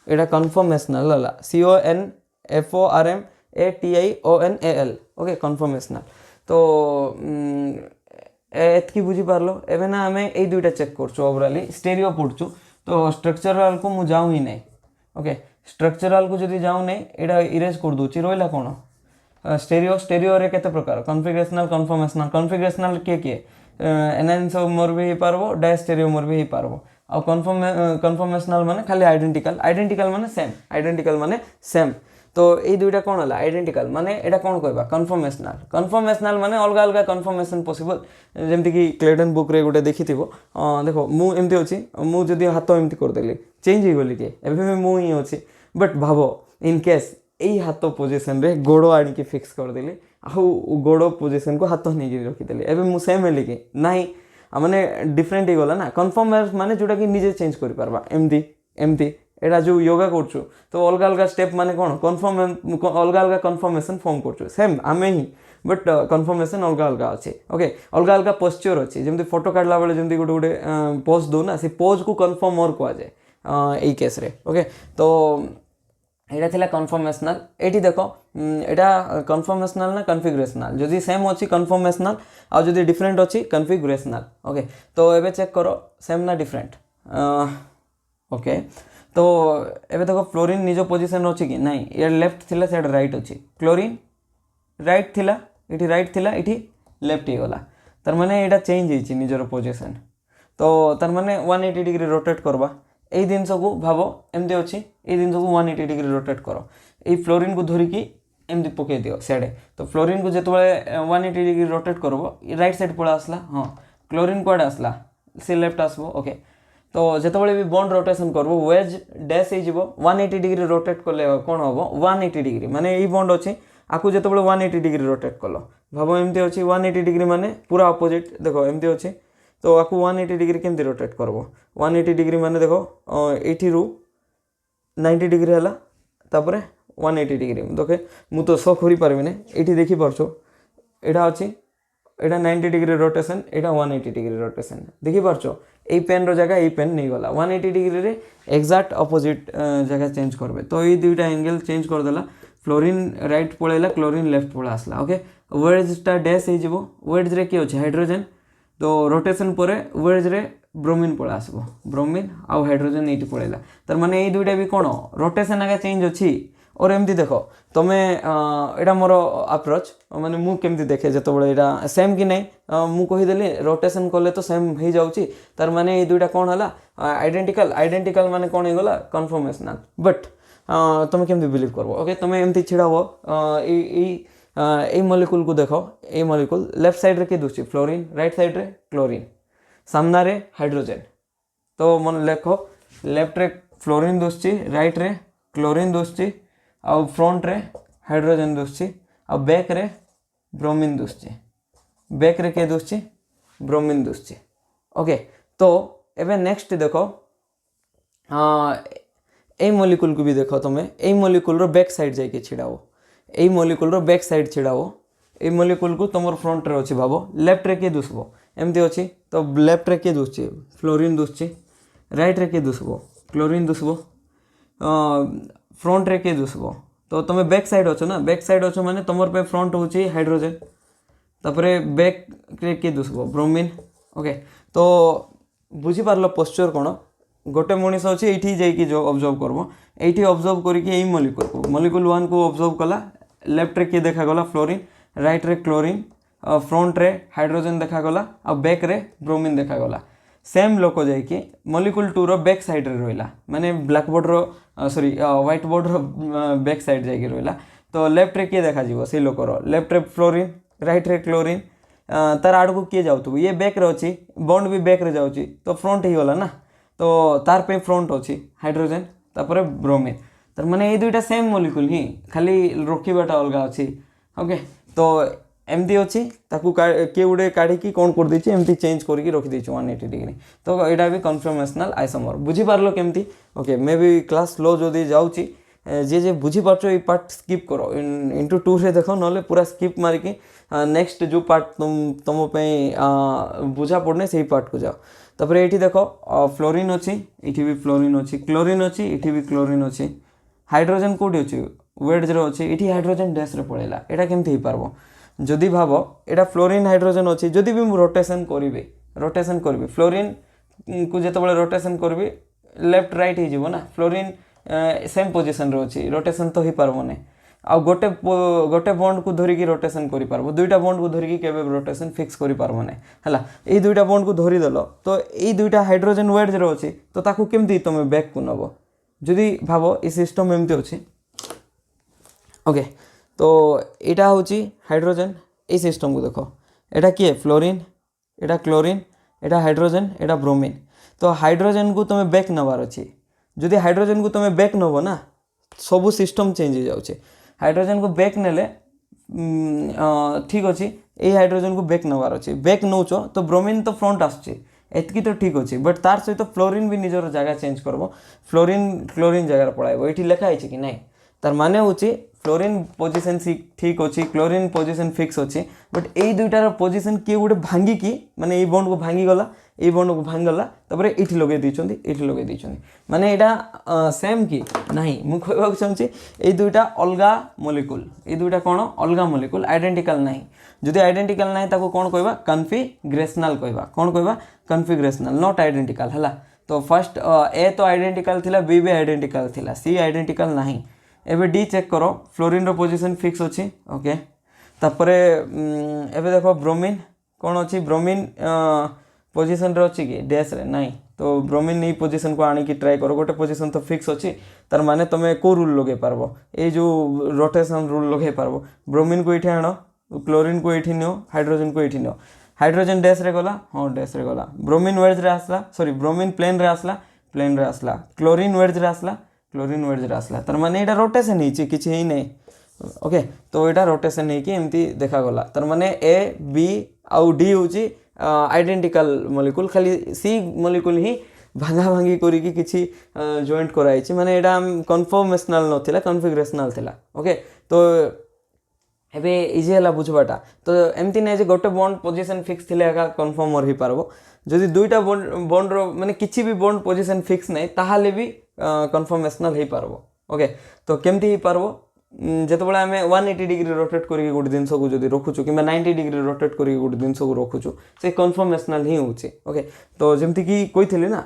एटा कन्फर्मेशनल है CONFORMATIONAL ओके कन्फर्मेशनल तो एतकी बुझी पारलो एबे ना आम ए दुईटा चेक करछु ओवरऑली स्टेरियो पढ़छु तो स्ट्रक्चरल को मु जाऊ ही नहीं ओके स्ट्रक्चरल को जदि जाऊ नहीं एटा इरेज कर दूची रोइला कोन स्टेरियो रे केते प्रकार कन्फिगरेशनल किए एनाइसोमर भी हो पारबो डायस्टेरियोमर भी हो पारबो आ कन्फर्मेशनल माने खाली आइडेंटिकल माने सेम तो ये दुईटा कौन है आइडेंटिकल माने एटा कौन कहबा कन्फर्मेशनल माने अलग अलग कन्फर्मेशन पॉसिबल जेमति कि क्लेटन बुक रे गोटे देखिथिबो देखो मु एमती अछि मु जदि हाथ एमती कर देली चेंज हो गली के एबे मु ही अछि बट भाबो इन केस यही हाथ पोजिशन रे गोड़ आनिकी फिक्स कर देली आउ गोड़ पोजिशन को हाथ नहीं रखीदेली एबे मु सेम हेली कि नहीं माने डिफरेंट हो गला ना कन्फर्म माने जोटा कि निजे चेंज कर पारबा एमती एटा जो योगा करछु तो अलग अलग स्टेप माने कौन कन्फर्म अलग अलग कन्फर्मेशन फॉर्म करछु सेम आमे ही बट कन्फर्मेशन अलग अलग अच्छे ओके अलग अलग पोस्चर अच्छे जमी फोटो काढ़ला बेले जमी गोटे गोटे पोज दो ना से पोज को कन्फर्मर कहुए यही केस रे ओके तो यहाँ थिला कन्फर्मेशनल एटी देखो यहाँ कन्फर्मेशनल ना कन्फिगरेशनल जदि सेम अच्छी कन्फर्मेशनल आ जदि डिफरेंट अच्छी कन्फिगरेशनल ओके तो एबे चेक करो सेम ना डिफरेंट ओके तो एबे देखो फ्लोरीन निज पोजिशन अच्छी कि नहीं ये लेफ्ट थिला से राइट अच्छी क्लोरीन राइट थिला इटी राइट थिला इटी लेफ्ट ही गला तार माने एटा चेंज होइछि निजर पोजीशन तो तार माने 180 डिग्री रोटेट करबा एई जिनस को भाबो एमती अछि एई जिनस को 180 डिग्री रोटेट करो एई फ्लोरीन को धरि की एमती पके दियो सेडे तो फ्लोरीन को जेतबे 180 डिग्री रोटेट करबो राइट साइड पळा आसला हां क्लोरीन कोड आसला से लेफ्ट आसबो ओके तो जेतबे भी बॉन्ड रोटेशन करबो वेज डैश हे जिवो 180 डिग्री रोटेट करले कोन होबो 180 डिग्री माने एई बॉन्ड अछि आकु जेतबे 180 डिग्री रोटेट कलो भाबो एमती अछि 180 डिग्री माने पूरा अपोजिट देखो एमती अछि तो आकु 180 डिग्री केमती रोटेट करबो 180 डिग्री माने देखो एठी रु 90 डिग्री हला तापरे 180 डिग्री देखे मु तो शो करि परबिने एठी देखि परछो एडा अछि एडा 90 डिग्री रोटेशन एडा 180 डिग्री रोटेशन देखि परछो ए पेन रो जगह ए पेन नहीं गला 180 डिग्री रे एग्जैक्ट अपोजिट जगह चेंज करबे तो ए दुईटा एंगल चेंज कर देला फ्लोरीन राइट पळेला क्लोरीन लेफ्ट पळा आसला ओके वेज टा डैश हे जिवो वेज रे की अछि हाइड्रोजन तो रोटेशन परे वेज रे ब्रोमीन पळा आसबो ब्रोमीन आ हाइड्रोजन एठी पळेला तार माने ए दुईटा भी कोन रोटेशन आगे चेंज अछि और एमती देखो तुमे एटा मोर अप्रोच माने मु केमती देखे जतबळे एटा सेम कि नै मु कहि देली रोटेशन करले तो सेम हे जाउची तार माने ए दुईटा कोन हला आइडेंटिकल माने कोन हे गला कन्फर्मेशनल बट तुम केमती बिलीव करबो ओके तुम एमती छिड़ाबो ए मॉलिक्यूल को देखो ए मॉलिक्यूल लेफ्ट साइड रे के दुछि फ्लोरीन राइट साइड रे क्लोरीन सामना रे हाइड्रोजन तो मन लेखो लेफ्ट रे फ्लोरीन दुछि राइट रे क्लोरीन दुछि आ फ्रंट रे हाइड्रोजन दुछि आ बैक रे ब्रोमीन दुछि बैक रे के दुछि ब्रोमीन दुछि ओके तो एबे नेक्स्ट देखो ए मॉलिक्यूल को भी देखो तुमे ए मॉलिक्यूल रो बैक साइड जाके छिड़ाओ ए मॉलिक्यूल रो बैक साइड छिड़ाओ ए मॉलिक्यूल को तुमर फ्रंट रे अछि भाबो लेफ्ट रे के दुसबो एमती अछि तो लेफ्ट रे के दुछि फ्लोरीन दुछि राइट रे के दुसबो क्लोरीन दुसबो फ्रंट रे के दुसबो तो तुमे बैक साइड अछो ना बैक साइड अछो माने तुमर पे फ्रंट होछि हाइड्रोजन तापरे बैक रे के दुसबो ब्रोमीन ओके तो बुझी पारलो पोस्चर कोन गोटे मनीष अच्छे ये जाकि जो ऑब्जर्व करबो एठी ऑब्जर्व करिके एई मॉलिक्यूल 1 को ऑब्जर्व कला लेफ्ट रे के देखा गला फ्लोरीन राइट रे क्लोरीन फ्रंट रे हाइड्रोजन देखा गला आ बैक रे ब्रोमीन देखा गला सेम लोक जाकि मॉलिक्यूल 2 रो बैक साइड रे रोइला माने ब्लैक बोर्ड रो सॉरी व्हाइट बोर्ड रो बैक साइड जाकि रोइला तो लेफ्ट रे के देखा जीवो से लोक रो लेफ्ट रे फ्लोरीन राइट रे क्लोरीन तार आड़ को किए जाउथु ये बैक रे अछि बॉन्ड भी बैक रे जाउची तो फ्रंट ही गला ना तो तार पे फ्रंट अच्छी हाइड्रोजन तापर ब्रोमीन तार माने ये दुईटा सेम मॉलिक्यूल ही खाली रखिबाटा अलग अच्छी ओके तो एमती अच्छी ताकू किए गुटे काढ़ी कौन कर देछि एमती चेंज करके रखी देछि 180 डिग्री तो यहाँ भी कन्फर्मेशनल आइसोमर बुझी पारलो केमती okay may be class slow जदि जाउची जे बुझी पारछो ये पार्ट स्किप करो इंटू 2 रे देखो नले पूरा स्किप मारिकी नेक्स्ट जो पार्ट तुम बुझा पड़ने से पार्ट को जाओ तापर ये देखो फ्लोरीन अच्छी ये भी फ्लोरीन अच्छी क्लोरीन अच्छी ये भी क्लोरीन अच्छी हाइड्रोजन कौटी अच्छी वेड्स अच्छी ये हाइड्रोजन डैश रे पड़ेगा यहाँ केमती हो पारबो जदि भाव यहाँ फ्लोरीन हाइड्रोजन अच्छी जदि भी मुझे रोटेशन करी फ्लोरीन को जिते रोटेशन करी लेफ्ट राइट हो ना फ्लोरीन सेम पोजिशन रे अच्छी रोटेशन तो हो पारबो आ गोटे बॉन्ड को धरिकी रोटेशन करि पारबो दुईटा बॉन्ड को धरिकी केबे रोटेशन फिक्स करि पारबो नै हला ए दुईटा बॉन्ड को धरि देलो तो ए दुईटा हाइड्रोजन वेड्स रे अछि तो ताकू केमती तमे बैक को नबो जदि भाबो ए सिस्टम एमती अछि ओके तो एटा होछि हाइड्रोजन ए सिस्टम को देखो एटा की फ्लोरीन एटा क्लोरीन एटा हाइड्रोजन एटा ब्रोमीन तो हाइड्रोजन को तमे बैक नबार अछि जदि हाइड्रोजन को तमे बैक नबो ना सब सिस्टम चेंज हो जाउछे हाइड्रोजन को बैक नेले ठीक अच्छे ये हाइड्रोजन को बैक नबार अच्छे बैक नौच तो ब्रोमीन तो फ्रंट आसुचे एतकी तो ठीक अच्छे बट तार सहित तो फ्लोरीन भी निजर जगह चेंज करबो फ्लोरीन क्लोरीन जगह पड़ाइबो ये लिखा है कि नहीं तार माने होची फ्लोरीन पोजीशन ठीक अच्छी क्लोरीन पोजीशन फिक्स अच्छी बट ये दुईटार पोजीशन किए गोटे भांगी की माने ये बॉन्ड को भांगी गला ये बॉन्ड को भांगी गला तापर एठी लगे दैछंती एठी लगे दैछंती माने एटा सेम की नहीं मु कहबा चाहूची ए दुईटा अलगा मॉलिक्यूल ए दुईटा कोन अलगा मॉलिक्यूल आइडेंटिकल नहीं जदि आइडेंटिकल नहीं ताको कोन कहबा कन्फिग्रेशनल कहबा कोन कहबा कन्फिग्रेशनल नॉट आइडेंटिकल हला तो फर्स्ट ए तो आइडेंटिकल थिला बी भी आइडेंटिकल थिला सी आइडेंटिकल नहीं एबे डी चेक करो फ्लोरीन रो पोजीशन फिक्स अच्छी ओके तापरे एबे देखो ब्रोमीन कौन अच्छी ब्रोमीन पोजिशन रे अच्छी कि डैश रे नहीं तो ब्रोमीन यही पोजिशन को आनिकी ट्राए कर गोटे पोजिशन तो फिक्स अच्छी तार माने तुम को रूल लगे पार्ब ये जो रोटेशन रूल लगे पार्ब ब्रोमीन को ये आण क्लोरीन को ये नियो हाइड्रोजन को ये नियो हाइड्रोजन डैश रे गला हाँ डैश रे गला ब्रोमीन वेज रे आसला सॉरी ब्रोमीन प्लेन रे आसला क्लोरीन वेज रे आसला क्लोरीन वेज रे आसला तार माने एटा रोटेशन हिची किछि ही नहीं ओके तो यहाँ रोटेशन होगी एमती देखागला तार माने ए बी आउ डी हूँ आइडेंटिकल मॉलिक्यूल खाली सी मॉलिक्यूल ही भांगा भांगी करिकी किछि जॉइंट कराई माने एटा कन्फर्मेशनल नथिला कन्फिगरेशनल थिला ओके तो एबे इजी है बुझबाटा तो एमती नहीं जे गोटे बॉन्ड पोजीशन फिक्स थिले एका कन्फर्मर हो पारबो जदि दुईटा बॉन्ड रो माने किछि भी बॉन्ड पोजीशन फिक्स नहीं ताहाले भी कन्फर्मेशनल हो पारबो ओके तो केमती हो पारबो जितेबाला आम 180 डिग्री रोटेट करके गोटे जिनस को जब रखुचु कि 90 डिग्री रोटेट करके गोटे जिनस को रखुचु से कन्फर्मेशनल ही होचे ओके तो जमती कि कही ना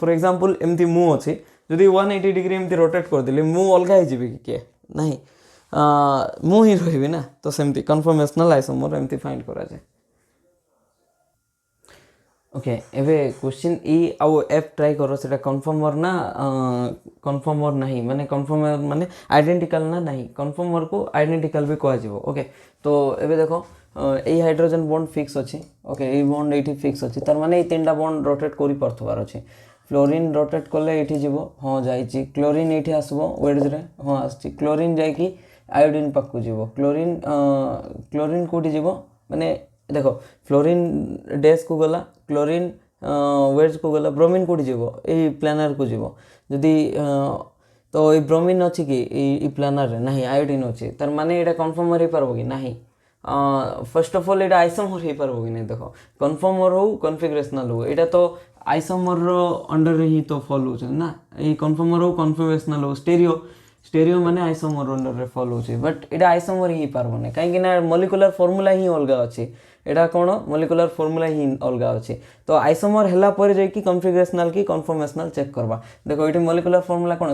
फॉर एग्जांपल एमती मु अच्छी जदि 180 डिग्री एमती रोटेट करदेली मु अलग हो जी किए नहीं मु ही रही ना तो सेमती कन्फर्मेशनल आइसोमर एमती फाइंड करा जाए ओके एबे क्वेश्चन ई आउ एफ ट्राई करो सेटा कन्फर्मर ना कन्फर्मर नहीं माने कन्फर्मर माने आइडेंटिकल ना नहीं कन्फर्मर को आइडेंटिकल भी कह जिवो ओके तो एबे देखो ए हाइड्रोजन बॉन्ड फिक्स अछि ओके ए बॉन्ड एठी फिक्स अछि तार माने ए तीनटा बॉन्ड रोटेट करि परथबार अछि फ्लोरीन रोटेट कले एठी जिवो हां जाईची क्लोरीन एठी आसबो वेड्स रे हां आछि क्लोरीन जाई कि आयोडीन पाकु जिवो क्लोरीन कोठी जिवो माने देखो फ्लोरीन डैश को गला क्लोरीन वेज को गला ब्रोमीन कोठी जीवो ए प्लानर को जीवो जदि तो ये ब्रोमीन अच्छी कि ई प्लानर रे नहीं आयोडीन अच्छी तार माने एटा कन्फर्मर हो पारबो कि नहीं first of all Etah isomer हो पारबो कि नहीं देखो कन्फर्मर हो कन्फिगरेशनल हो एटा तो आइसोमर रो अंडर रे ही तो फॉल हो ना ए कन्फर्मर हो कन्फिगरेशनल हो स्टेरियो माने आइसोमर अंडर रे फॉल हो बट एटा आइसोमर ही पारबो नै काहे कि ना मॉलिक्यूलर फार्मूला ही अलग अछि एटा कोन मॉलिक्यूलर फार्मूला ही अलग अछि तो आइसोमर हला पर जे कि कन्फिगरेशनल की कन्फर्मेशनल चेक करबा देखो एटी मॉलिक्यूलर फार्मूला कोन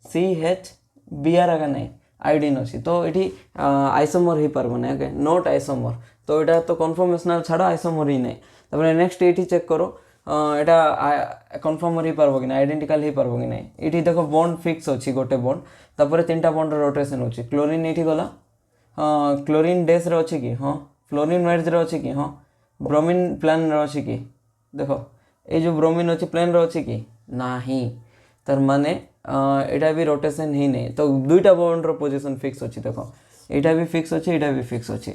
CHBr आगा नै आयोडीन अछि तो एटी आइसोमर ही पारबो नै ओके नॉट आइसोमर तो एटा तो कन्फर्मेशनल छाड़ो आइसोमर ही नै तबरे नेक्स्ट एटी चेक करो एटा कन्फर्मर ही पारबो कि ना आइडेंटिकल ही पारबो कि नहीं एटी देखो बॉन्ड फिक्स अछि गोटे बॉन्ड तापरे तीनटा बॉन्ड रोटेशन होछि क्लोरीन एटी गला क्लोरीन डैश रे अछि कि हां फ्लोरीन वेज रे अछि कि हां ब्रोमीन प्लेन रे अछि कि देखो ए जो ब्रोमीन अछि प्लेन रे अछि कि नाही तार माने एटा भी रोटेशन ही नहीं तो दुईटा बॉन्ड रो पोजीशन फिक्स अछि देखो एटा भी फिक्स अछि एटा भी फिक्स अछि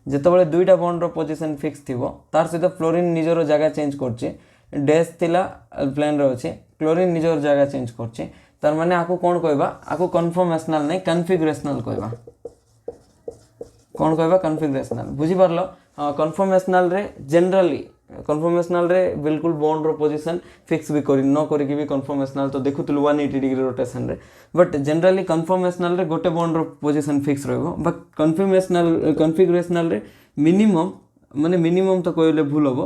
जेतेबेले दुईटा बॉन्ड रो पोजीशन फिक्स थिबो तार सहित फ्लोरीन निजर जगह चेंज करछि डैश थिला प्लेन रे अछि क्लोरीन निजर जगह चेंज करछि तार माने आको कोन कहबा आको कन्फर्मेशनल नहीं कन्फिगरेशनल कहबा कौन कहबा कन्फिगरेशनल बुझी पारलो कन्फर्मेशनल रे जनरली कन्फर्मेशनल रे बिल्कुल बॉन्ड रो पोजीशन फिक्स भी करी न करी कि भी कन्फर्मेशनल तो देखुतलु 180 डिग्री रोटेशन रे बट जनरली कन्फर्मेशनल रे गोटे बॉन्ड रो पोजीशन फिक्स रहबो बट कन्फिगरेशनल रे मिनिमम माने मिनिमम तो कहले भूल होबो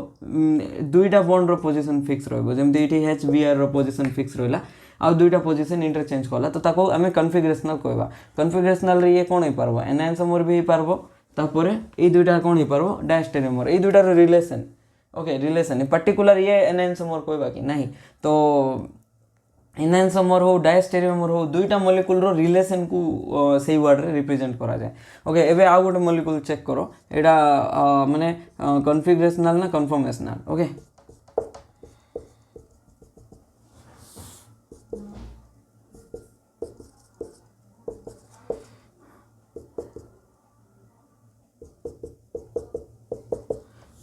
दुईटा बॉन्ड रो पोजीशन फिक्स रहबो जेमति एठी HBr रो पोजीशन फिक्स रहला आ दुईटा पोजीशन इंटरचेंज कला तो ताको आमे कन्फिगरेशनल कहबा कन्फिगरेशनल रे ये कोन हो पारबो एनाइसोमर भी हो पारबो तापरे ए दुईटा कोन हो पारबो डायस्टेरियोमर ए दुईटा रो रिलेशन ओके रिलेशन पर्टिकुलर ये एनाइसोमर कहबा कि नहीं तो एनाइसोमर हो डायस्टेरियोमर हो दुईटा मॉलिक्यूल रो रिलेशन को सेही वर्ड रे रिप्रेजेंट करा जाय ओके एबे आ गोटे मॉलिक्यूल चेक करो एडा माने कन्फिगरेशनल ना कन्फर्मेशनल ओके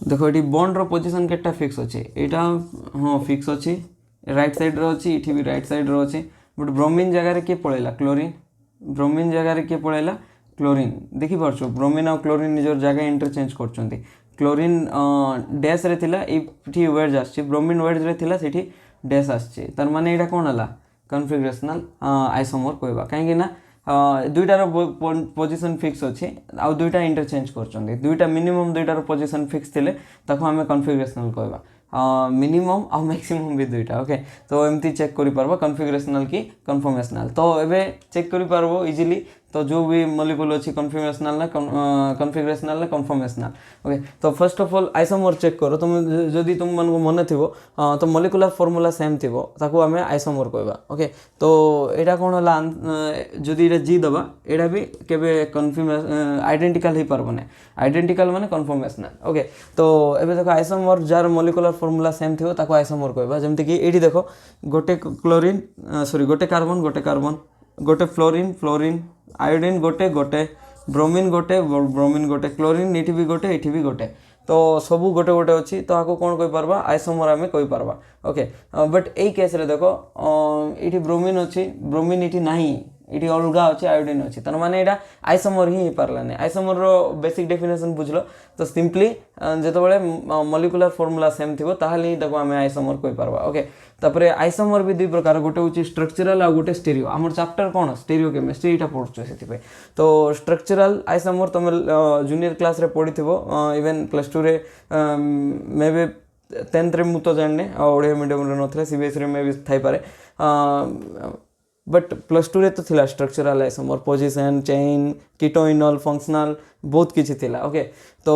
देखो ये बॉन्ड रो पोजीशन केटा फिक्स अच्छे यहाँ हाँ फिक्स अच्छी राइट साइड रो अच्छी इठी भी राइट साइड रो अच्छी बट ब्रोमीन जगह किए पड़ेगा क्लोरीन ब्रोमीन जगह किए पड़ेगा क्लोरीन देखी पार्छ ब्रोमीन और क्लोरीन निजर जगह इंटरचेंज करछंती क्लोरीन डैश रे थिला एठी वेज आछि ब्रोमीन वेज रे थिला सेठी डैश आछि तार माने एटा कोन हला कन्फिगरेशनल आइसोमर कहबा काहे कि ना दुईटार पोजीशन फिक्स अच्छे आउ दुईटा इंटरचेंज करछंती दुईटा मिनिमम दुईटार पोजीशन फिक्स थिले ताको हमें कन्फिगरेशनल कहबा मिनिमम आ मैक्सिमम भी दुईटा ओके तो एमती चेक करि पारबो कन्फिगरेशनल की कन्फर्मेशनल तो एबे चेक करि पारबो इजीली तो जो भी मॉलिक्यूल अच्छी कन्फर्मेशनल ना कन्फिगरेशनल ना कन्फर्मेशनल ओके तो first of all isomer check करो तुम जदि तुम मन को मन थी तो मॉलिक्यूलर फॉर्मूला सेम थी ताको आम आइसोमर कहवा ओके तो यहाँ कौन है जदि जी दबा यहाँ भी केबे कन्फर्मेशन आइडेंटिकल हो पारबो ना आइडेंटिकल माने कन्फर्मेशनल ओके तो एबे देखो isomer jar molecular formula same थी ताको आइसोमर कहवा जमती कि ये देखो गोटे क्लोरीन सॉरी गोटे कार्बन गोटे फ्लोरीन फ्लोरीन आयोडीन गोटे गोटे ब्रोमीन गोटे क्लोरीन ये भी गोटे तो सबू गोटे गोटे अच्छी तो आपको कौन कही पारबा आइसोमर आम कही पारबा ओके बट यही केस रे देखो ये ब्रोमीन अच्छी ब्रोमीन ये नहीं ये अलग अच्छे आयोडीन अच्छी तर माने यहाँ आइसोमर ही पारला नहीं आइसोमर रो बेसिक डेफिनेशन बुझल तो सिंपली जिते मॉलिक्यूलर फॉर्मूला सेम थी ताहले ही आम आइसोमर कही पारबा ओके तापरे आइसोमर भी दुई प्रकार गोटे हूँ स्ट्रक्चरल आ गोटे स्टेरियो आम चैप्टर कौन स्टेरियो केमिस्ट्री यहाँ पढ़ुछ से तो स्ट्रक्चरल आइसोमर तुम जूनियर क्लास रे पढ़ी इवेन प्लस टू रे मे बी 10th रे मु तो जाने ओडिया मीडियम रे नथले सीबीएसई रे मे भी थाई पारे बट प्लस टू रे तो थिला structural isomer position chain keto enol functional बहुत किछि थिला ओके तो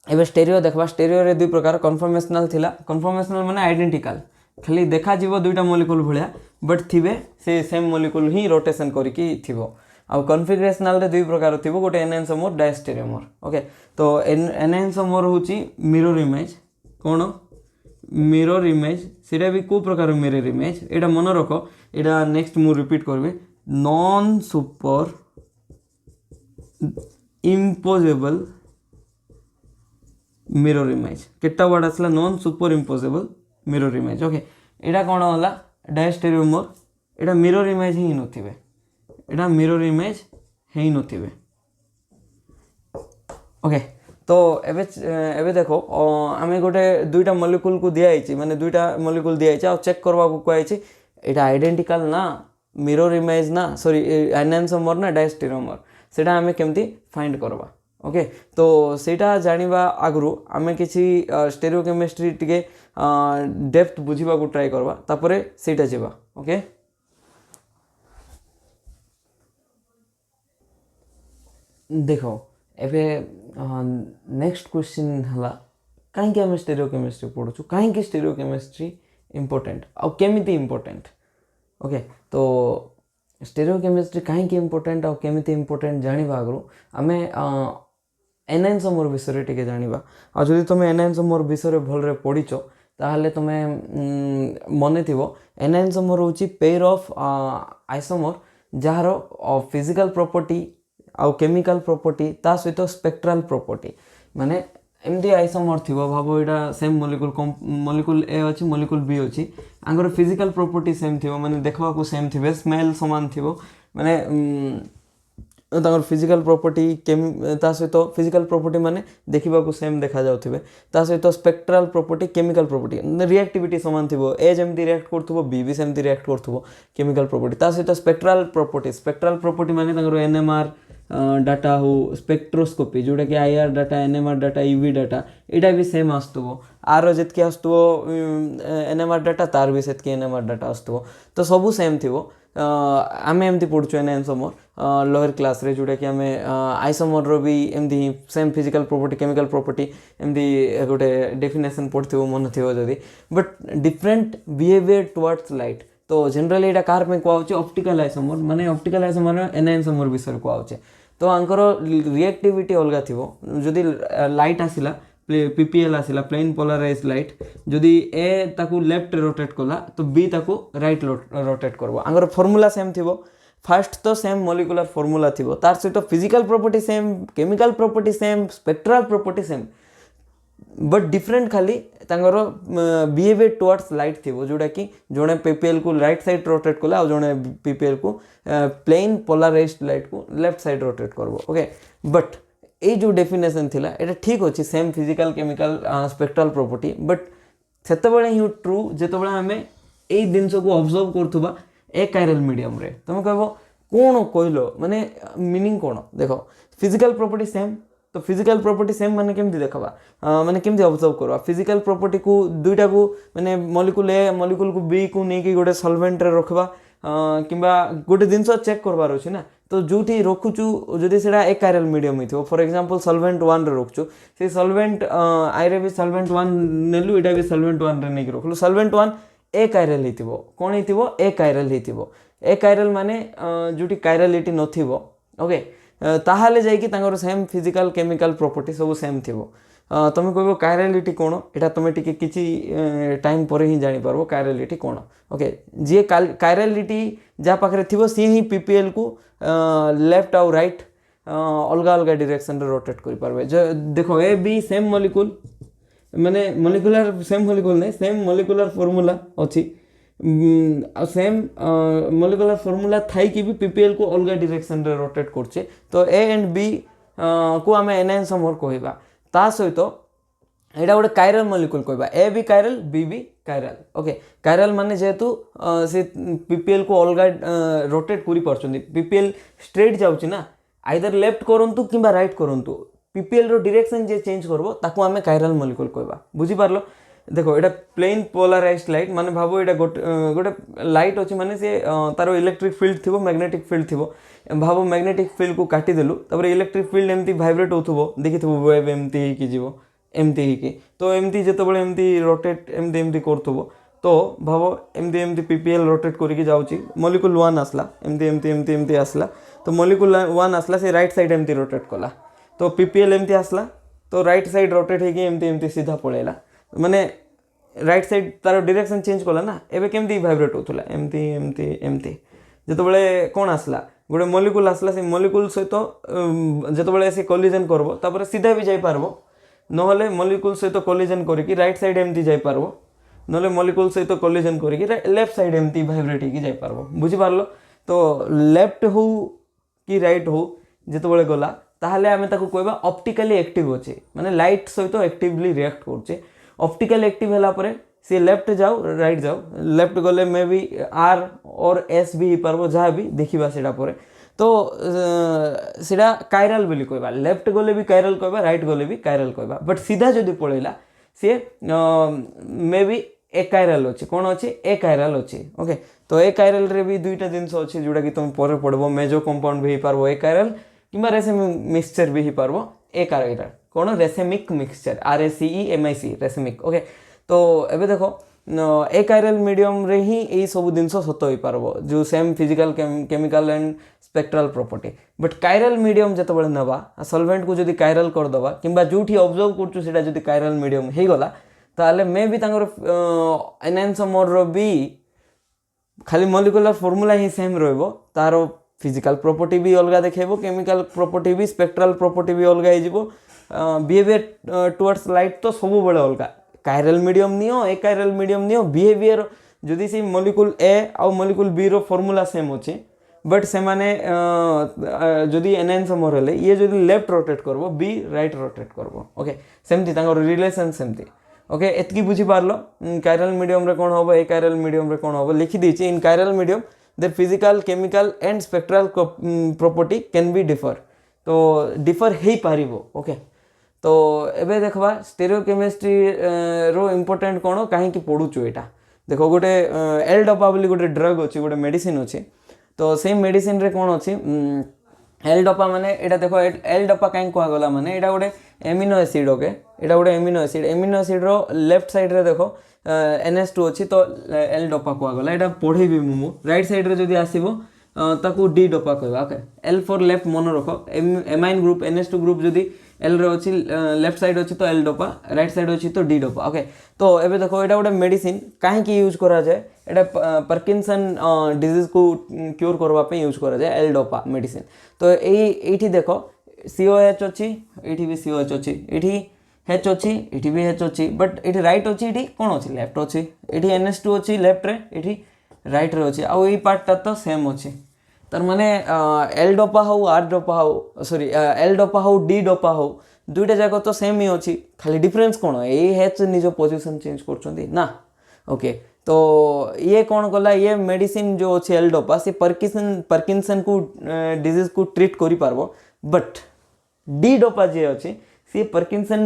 एबे स्टेरियो देखबा स्टेरियो रे दुई प्रकार कन्फर्मेशनल थिला कन्फर्मेशनल माने आइडेंटिकल खाली देखा जीवो दुईटा मॉलिक्यूल भलिया बट थिबे से सेम मॉलिक्यूल ही रोटेशन करिकी थिबो आ कन्फिगरेशनल रे दुई प्रकार थिबो गोटे एनहांसोमर डायस्टेरियोमर ओके तो एनहांसोमर होची मिरर इमेज कोन मिरर इमेज सेटा भी को प्रकार मिरर इमेज एटा मन रखो एटा नेक्स्ट मु रिपीट करबे non super imposable mirror image केटा वर्ड आसला non super imposable mirror image okay यहाँ कौन होला डायस्टेरियोमर यहाँ मिरर इमेज ही नथिबे यहाँ मिरर इमेज ही नथिबे ओके तो एबे देखो आमे गोटे दुईटा मॉलिक्यूल को दिया माने दुईटा मॉलिक्यूल दिया आ चेक करबा को कहै यहाँ आइडेंटिकल ना मिरर इमेज ना सॉरी एनहांसोमर ना डायस्टेरियोमर सेटा आमे केमती फाइंड करबा ओके तो सेटा जानिबा आगु आम किसी स्टेरियो केमिस्ट्री टिके डेप्थ बुझा को ट्राई करवा तापरे सेटा जीवा ओके देखो एबे नेक्स्ट क्वेश्चन हला कहीं आम स्टेरियो केमिस्ट्री पढ़ुछु कहीं स्टेरियो केमिस्ट्री इम्पोर्टेंट आ केमिति इम्पोर्टेंट ओके तो स्टेरियो केमिस्ट्री कहीं इम्पोर्टेंट आ केमिति इम्पोर्टेंट जानिबा आगु आमे एनहांसोमर विषय टिके जानिबा आ जदि तुम एनहांसोमर विषय भलरे पढ़ीच ताहले तुमे मने थिबो एनहांसोमर होची पेयर ऑफ आइसोमर जार फिजिकल प्रॉपर्टी आ केमिकल प्रॉपर्टी ता सहित स्पेक्ट्रल प्रॉपर्टी माने एमदी आइसोमर थिबो भाबो एटा सेम मॉलिक्यूल ए अछि मॉलिक्यूल बी अछि आंगर फिजिकल प्रॉपर्टी सेम थिबो माने देखबा को सेम थिबे स्मेल समान थिबो माने तांगर फिजिकल प्रॉपर्टी ता सहित फिजिकल प्रॉपर्टी माने देखा को सेम देखा जाउथिबे ता सहित spectral property chemical property reactivity समान थिबो ए जेमती रिएक्ट करथबो बी भी सेमती रिएक्ट करथबो केमिकल प्रॉपर्टी ता सहित स्पेक्ट्रल प्रॉपर्टी माने तांगर एनएमआर डाटा हो स्पेक्ट्रोस्कोपी जोटा कि IR data NMR data UV data यहाँ भी सेम आसुव आर जितकी आसुव एनएमआर डाटा तार भी सेतकी एनएमआर डाटा आसुव तो सबू सेम थी आम एमती पढ़ुचु एनहांसोमर लोअर क्लास रे जोटा कि आम आइसोमर रो भी एमती same physical property chemical property एमती गोटे डेफिनेशन पढ़ो मन थी जदि but different behaviour towards light तो जनरली यहाँ कार पे कहुचे ऑप्टिकल आइसोमर माने ऑप्टिकल आइसोमर एनहांसोमर विषय कहुचे तो आंकर रिएक्टिविटी अलग थी जदि लाइट आसला पीपीएल आसला प्लेन पोलराइज लाइट जदि ए ताकू लेफ्ट रोटेट कला तो बी ताकू राइट रोटेट करबो आंगर फॉर्मूला सेम थिबो फास्ट तो सेम मॉलिक्यूलर फॉर्मूला थिबो तार सहित physical property same chemical property same spectral property same but different खाली तांगर बिहेवियर टुवर्ड्स लाइट थिबो जोटा कि जोने पीपीएल को राइट साइड रोटेट कला और जोने पीपीएल को प्लेन पोलराइज्ड लाइट को लेफ्ट साइड रोटेट करबो ओके बट ये जो डेफिनेशन थिला एटा ठीक अच्छे same physical chemical spectral property but सेतबेले ही ट्रू जेतबेले आमे एई जिनस को ऑब्जर्व करथुबा ए कायरल मीडियम रे तुम कहबो कोन कहलो माने मीनिंग कोन देखो फिजिकल प्रॉपर्टी सेम तो फिजिकल प्रॉपर्टी सेम माने केमती देखबा माने केमती ऑब्जर्व करबा फिजिकल प्रॉपर्टी को दुईटा को माने मॉलिक्यूल ए मॉलिक्यूल को बी को नै कि गोटे सॉल्वेंट रे रखबा किंबा गोटे जिनस चेक करबार अछि ना तो जोटी रखुचु जदि सेटा ए कायरल मीडियम हिथिबो फॉर एग्जांपल सॉल्वेंट 1 रे रखुचु से सॉल्वेंट आई रे भी सॉल्वेंट 1 नेलु एटा भी सॉल्वेंट 1 रे नै रखलु सॉल्वेंट 1 ए कायरल हिथिबो कोन हिथिबो ए कायरल हिथिबो ए कायरल माने जोटी कायरलिटी नथिबो ओके ताहाले जाई कि तांगर सेम फिजिकल केमिकल प्रॉपर्टी सब सेम थिबो तुम कहबो कायरलिटी कोन एटा तुम टिके किछि टाइम पर ही जानि पारबो कायरलिटी कोन ओके जे कायरलिटी जा पाखरे थिबो सी ही पीपीएल को लेफ्ट और राइट अलग अलग डायरेक्शन रे रोटेट करि पारबे देखो ए बी सेम मॉलिक्यूल माने मॉलिक्यूलर सेम मॉलिक्यूल नै सेम मॉलिक्यूलर फार्मूला अछि सेम मॉलिक्यूलर फार्मूला थाई कि भी पीपीएल को अलग डायरेक्शन रे रोटेट करछे तो ए एंड बी को आमे एनान्समर कहबा ता सहित एटा गोटे कायरल मॉलिक्यूल कहबा A B chiral B B chiral okay chiral माने जेहेतु से पीपीएल को अलग रोटेट करि परछन्ती पीपीएल स्ट्रेट जाउची ना आइदर लेफ्ट करंतु किबा राइट करंतु पीपीएल रो डायरेक्शन जे चेंज करबो ताको आमे कायरल मॉलिक्यूल कहबा बुझी पारलो देखो एटा प्लेन पोलराइज्ड लाइट माने भाबो एटा गोटे लाइट अछि माने से तारो इलेक्ट्रिक फील्ड थिबो मैग्नेटिक फील्ड थिबो भाबो मैग्नेटिक फील्ड को काटी देलु तबरे इलेक्ट्रिक फील्ड एमती वाइब्रेट होथबो देखिथबो वेव एमती ही कि जीवो एमती ही कि तो एमती जेतबळे एमती रोटेट एमती एमती करथबो तो भाबो एमती एमती पीपीएल रोटेट करिकि जाउची मॉलिक्यूल 1 आसला एमती एमती एमती एमती आसला तो मॉलिक्यूल 1 आसला से राइट साइड एमती रोटेट कला तो पीपीएल एमती आसला तो राइट साइड रोटेट हेकि एमती एमती सीधा पळेला माने राइट साइड तार डायरेक्शन चेंज कला ना एबे केमती वाइब्रेट होतला एमती एमती एमती जेतबळे कोन आसला गोटे मॉलिक्यूल आसला से मॉलिक्यूल सहित जेतबळे से कोलिजन करबो तापर सीधा भी जाई पारबो नहले मॉलिक्यूल सहित कोलिजन करिकि राइट साइड एमती जाई पारबो नहले मॉलिक्यूल सहित कोलिजन करिकि लेफ्ट साइड एमती वाइब्रेट हेकि जाई पारबो बुझी पारलो तो लेफ्ट हो कि राइट हो जेतबळे गला ताहले आमे ताको कहबा ऑप्टिकली एक्टिव होचे माने लाइट सहित एक्टिवली रिएक्ट करचे ऑप्टिकल एक्टिव होला परे से लेफ्ट जाओ राइट जाओ लेफ्ट गले मे भी आर और एस भी ही पारबो जहाँ भी देखिबा सेटा परे तो सेटा कायरल बोली कहबा लेफ्ट गले भी कायरल कहबा राइट गले भी कायरल कहबा बट सीधा जदि पळेला से मे भी ए कायरल अछि कोन अछि ए कायरल अछि ओके तो ए कायरल रे भी दुईटा जिंस अछि जोडा कि तुम परे पढबो मेजो कंपाउंड भी पारबो ए कायरल किबा रेसेमिक मिक्सचर भी पारबो ए कायरल कोन racemic mixture RACEMIC racemic okay तो एबे देखो ए कायरल मीडियम रे ही ए सब जिंस सत होई पारबो जो same physical chemical and spectral property but chiral medium जतबळे नबा सॉल्वेंट को जदि कायरल कर दबा किबा जोठी ऑब्जर्व करछु सेटा जदि कायरल मीडियम हे गला ताले मे भी तांगर एनान्समर रो भी खाली मॉलिक्यूलर फार्मूला ही सेम रहबो तारो फिजिकल प्रॉपर्टी भी अलग देखेबो केमिकल प्रॉपर्टी भी स्पेक्ट्रल प्रॉपर्टी भी अलग आइजिबो बिहेवियर टुवर्ड्स लाइट तो सब बड़े अलग कायरल मीडियम नियो ए कायरल मीडियम नियो बिहेवियर जदि से मॉलिक्यूल ए और मॉलिक्यूल बी रो फार्मूला सेम अछि बट से माने जदि एनान्समर हेले ये जदि लेफ्ट रोटेट करबो बी राइट रोटेट करबो ओके सेमती तांगर रिलेशन सेमती ओके एतकी बुझी पारलो कायरल मीडियम रे कोन होबो ए कायरल मीडियम रे कोन होबो लिखि दिछि in chiral medium the physical chemical and spectral property can be differ तो डिफर हे पारिबो ओके तो एबे देखबा स्टेरियोकेमिस्ट्री रो इंपोर्टेंट कोन काहे कि पढुचो एटा देखो गोटे एल डोपा बोली गोटे ड्रग अछि गोटे मेडिसिन अछि तो सेम मेडिसिन रे कोन अछि एल डोपा माने एटा देखो एल डोपा काहे कोआ गला माने एटा गोटे एमिनो एसिड ओके एटा गोटे एमिनो एसिड रो लेफ्ट साइड रे देखो NH2 अछि तो एल डोपा कोआ गला एटा पढेबी मु राइट साइड रे जदी आसीबो ताकू डी डोपा कहबा ओके एल फॉर लेफ्ट मन रखो एमाइन ग्रुप NH2 ग्रुप जदी एल रे अछि लेफ्ट साइड अछि तो एल डोपा राइट साइड अछि तो डी डोपा ओके तो एबे देखो एटा गोटे मेडिसिन काहे की यूज करा जाय एटा पार्किंसन डिजीज को क्योर करबा पे यूज करा जाय एल डोपा मेडिसिन तो एठी देखो COH अछि एठी भी COH अछि एठी H अछि एठी भी H अछि बट एठी राइट अछि एठी कोन अछि लेफ्ट अछि एठी NH2 अछि लेफ्ट रे एठी राइट रे अछि आ एई पार्ट तो सेम अछि तर माने एल डोपा हो आर डोपा हो सॉरी एल डोपा हो डी डोपा हो दुईटा जाक तो सेम ही अछि खाली डिफरेंस कोन ए H निजो पोजीशन चेंज करछंती ना ओके तो ये कौन गला ये मेडिसिन जो अछि एल डोपा से पार्किंसन को डिजीज को ट्रीट करि पारबो बट डी डोपा जे अछि से पार्किंसन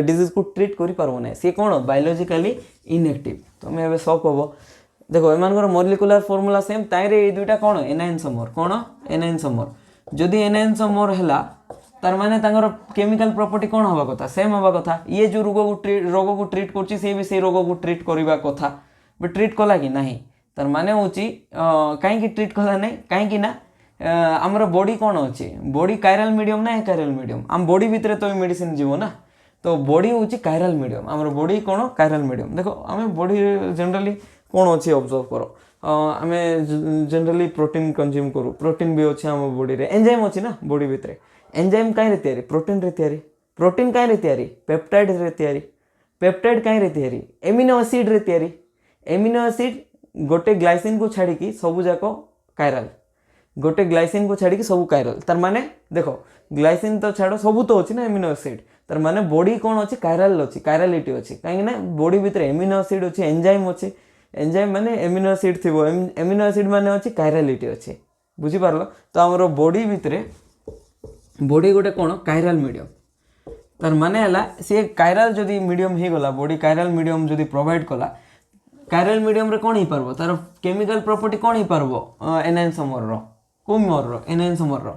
डिजीज को ट्रीट करि पारबो नै से कोन बायोलॉजिकली इनएक्टिव तो मैं एबे शॉक होबो देखो एमानकर मॉलिक्युलर फॉर्मूला सेम ताइरे ए दुईटा कोन एनाइनसोमर कोन एनाइनसोमर जदि एनाइनसोमर हैला तार माने तांगर केमिकल प्रॉपर्टी कोन हवा कथा सेम हवा कथा ये जो रोग को ट्रीट करछि से भी से रोग को ट्रीट करबा कथा बट ट्रीट कला कि नाही तार माने होची काहे कि ट्रीट कला नै काहे कि ना हमर बॉडी कोन अछि बॉडी कायरल मीडियम ना कायरल मीडियम हम बॉडी भीतर तो मेडिसिन जीवो ना तो बॉडी होची कायरल मीडियम हमर बॉडी कोन कायरल मीडियम देखो हमें बॉडी जनरली कोन अछि ऑब्जर्व करो आमे जनरली प्रोटीन कंज्यूम करू प्रोटीन भी अछि हम बॉडी रे एंजाइम अछि ना बॉडी भीतर एंजाइम काहे रे तयारी प्रोटीन काहे रे तयारी पेप्टाइड रे तयारी पेप्टाइड काहे रे तयारी एमिनो एसिड रे तयारी एमिनो एसिड गोटे ग्लाइसिन को छाड़ी की सब जाको कायरल गोटे ग्लाइसिन को छाड़ी की सब कायरल तार माने देखो ग्लाइसिन तो छाड़ो सब तो अछि ना एमिनो एसिड तार माने बॉडी कोन अछि कायरल अछि कायरलिटी अछि काहे ना बॉडी भीतर एमिनो एसिड अछि एंजाइम अछि एंजाइम माने एमिनो एसिड थिबो एमिनो एसिड माने अछि कायरलिटी अछि बुझी पारलो तो हमरो बॉडी भीतर बॉडी गोटे कोन कायरल मीडियम तार माने हला से कायरल जदी मीडियम हे गला बॉडी कायरल मीडियम जदी प्रोवाइड कला कायरल मीडियम रे कोन ही परबो तार केमिकल प्रॉपर्टी कोन ही परबो एनाइनसोमर रो कोमर रो एनाइनसोमर रो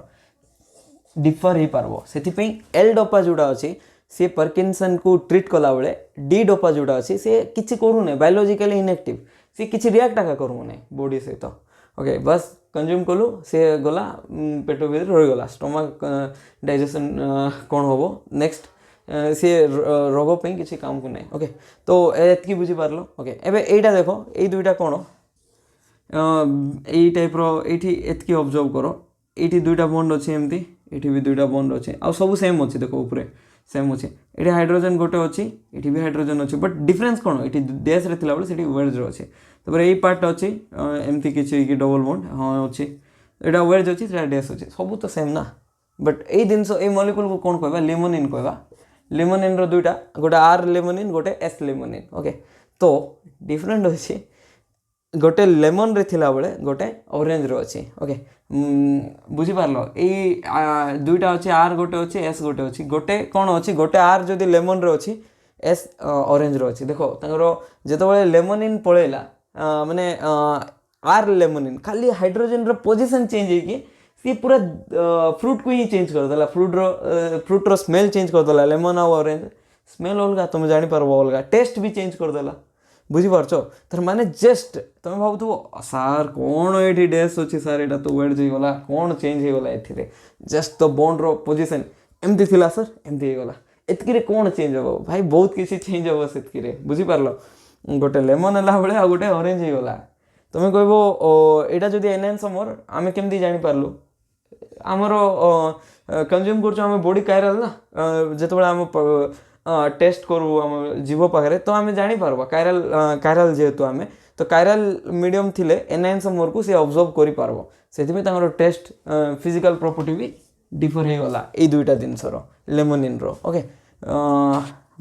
डिफर ही पारबो सेति पे एल डोपा जोडा अछि से पार्किंसन को ट्रीट कला बेले डी डोपा जोडा अछि से किछि करू नै बायोलॉजिकली इनएक्टिव से किछि रिएक्ट का करू नै बॉडी से तो ओके बस कंज्यूम कलु से गला पेट भीतर रहि गला स्टमक डाइजेशन कोन होबो नेक्स्ट से रोग पे किछि काम को नै ओके तो एतकी बुझी पारलो ओके एबे एटा देखो ए दुईटा कोन ए टाइप रो एठी एतकी ऑब्जर्व करो एठी दुईटा बॉन्ड अछि एमती एठी भी दुईटा बॉन्ड अछि आ सब सेम अछि देखो ऊपर सेम अछि एठी हाइड्रोजन गोटे अछि एठी भी हाइड्रोजन अछि बट डिफरेंस कोन एठी डैश रे थिला बले सेठी वेज रो अछि तपर एई पार्ट अछि एमती किछि कि डबल बॉन्ड हां अछि एटा वेज अछि सेटा डैश अछि सब तो सेम ना बट एई दिनसो एई मॉलिक्यूल को कोन कहबा लिमोनिन कहबा लिमोनिन रो दुईटा गोटे आर लिमोनिन गोटे एस लिमोनिन ओके तो डिफरेंट अछि गोटे लेमन रे थिला बले गोटे ऑरेंज रो अछि ओके बुझी पारलो ए दुईटा अछि आर गोटे अछि एस गोटे अछि गोटे कोन अछि गोटे आर जदी लेमन रे अछि एस ऑरेंज रो अछि देखो तंगरो जेतो बले लेमोनिन पळेला माने आर लेमोनिन खाली हाइड्रोजन रो पोजीशन चेंज हे कि सी पूरा फ्रूट को ही चेंज कर देला फ्रूट रो स्मेल चेंज कर देला लेमन और ऑरेंज स्मेल अलगा तुम जानि पारबो अलगा टेस्ट भी चेंज कर देला बुझी पारछो तर माने जस्ट तुम भाबुथबो सर कोन एठी डैश अछि सर एटा तो वेड जई गला कोन चेंज हे गला एथिरे जस्ट तो बॉन्ड रो पोजीशन एमती थिला सर एमती हे गला एतकी रे कोन चेंज हो भाई बहुत किसी चेंज हो सेतकी रे बुझी पारलो गोटे लेमन हला बळे आ गोटे ऑरेंज हे गला तुम कहबो एटा जदी एनाइनसोमर आमे केमदी जानि पारलु हमरो कंज्यूम करछो हम बॉडी कायरल ना जेतबळे हम टेस्ट करू हम जीव पाखरे तो आमे जानि पारबा कायरल जेतु आमे तो कायरल मीडियम थिले एनाइनसोमर को से ऑब्जर्व करि पारबो सेति में तांगर टेस्ट फिजिकल प्रॉपर्टी भी डिफर हे गला ए दुईटा दिन सरो लेमोनिन रो ओके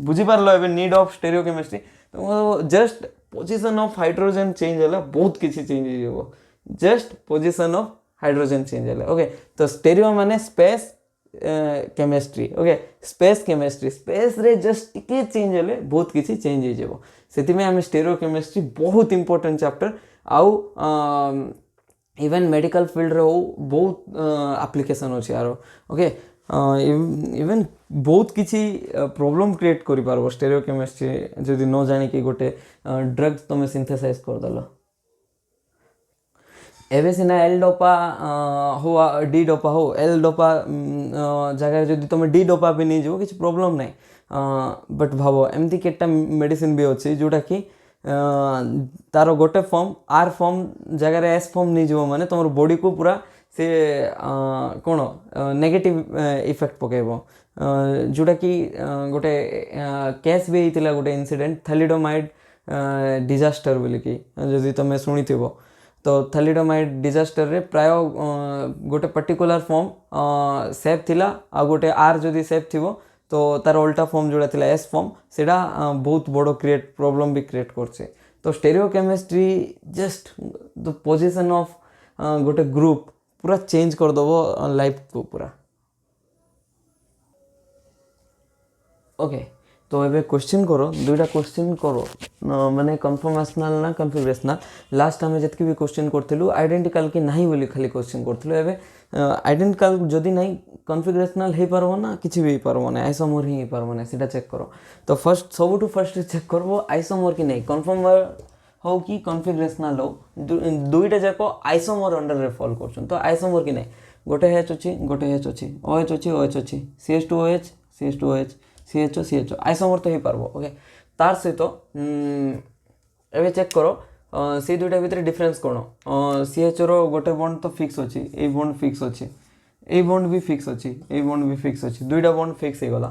बुझी पारलो एबे नीड ऑफ स्टेरियोकेमिस्ट्री तो just position of hydrogen change होला बहुत किछि चेंज हे जेबो just position of hydrogen change होला ओके तो स्टेरियो माने space chemistry okay space chemistry space रे जस्ट टिके चेंज हेले बहुत किछि चेंज हे जेबो सेति में हम स्टेरियो केमिस्ट्री बहुत इंपोर्टेंट चैप्टर आउ इवन मेडिकल फील्ड रे बहुत एप्लीकेशन अछि यार ओके इवन बहुत किछि प्रॉब्लम क्रिएट करि पारबो स्टेरियो केमिस्ट्री जदी न जानि कि गोटे ड्रग्स तमे सिंथेसाइज कर दलो एबे सिना एल डोपा हो डी डोपा हो एल डोपा जगह जदी तुम डी डोपा पे नहीं जो किछ प्रॉब्लम नहीं बट भावो एमती केटा मेडिसिन भी अछि जोटा कि तारो गोटे फॉर्म आर फॉर्म जगह रे एस फॉर्म नहीं जो माने तुम बॉडी को पूरा से कोन नेगेटिव इफेक्ट पकेबो जोटा कि गोटे केस भी हितिला गोटे इंसिडेंट थैलिडोमाइड डिजास्टर बोली कि जदी तुम सुनिथिबो तो थैलिडोमाइड डिजास्टर रे प्राय गोटे पर्टिकुलर फॉर्म सेफ थिला आ गोटे आर जदी सेफ थिबो तो तार उल्टा फॉर्म जोड़ा थिला एस फॉर्म सेटा बहुत बड़ो क्रिएट प्रॉब्लम भी क्रिएट करछे तो stereo chemistry just the position of गोटे ग्रुप पूरा चेंज कर दबो लाइफ को पूरा ओके तो एबे क्वेश्चन करो दुईटा क्वेश्चन करो माने कन्फर्मेशनल ना कन्फिगरेशनल लास्ट आम जितकी भी क्वेश्चन करथिलु आइडेंटिकल कि नहीं बोली खाली क्वेश्चन करथिलु एबे आइडेंटिकल जदि नहीं कन्फिगरेशनल हो पारबो ना किछि भी पारबो ना आइसोमर ही पारबो ना सेटा चेक करो तो फर्स्ट सबुठु फर्स्ट चेक करबो आइसोमर कि नहीं कन्फर्मर हो कि कन्फिगरेशनल हो दुईटा जाक आइसोमर अंडर रे फॉल करछन तो आइसोमर कि नहीं गोटे एच अछि गोटे एच अछि OH अछि OH अछि CH2OH CH2OH CHO CHO isomer तो ही पारबो ओके तार सहित एबे चेक करो से दुईटा भितर डिफरेंस कोन CHO रो गोटे बॉन्ड तो फिक्स अछि ए बॉन्ड फिक्स अछि ए बॉन्ड भी फिक्स अछि ए बॉन्ड भी फिक्स अछि दुईटा बॉन्ड फिक्स हे गला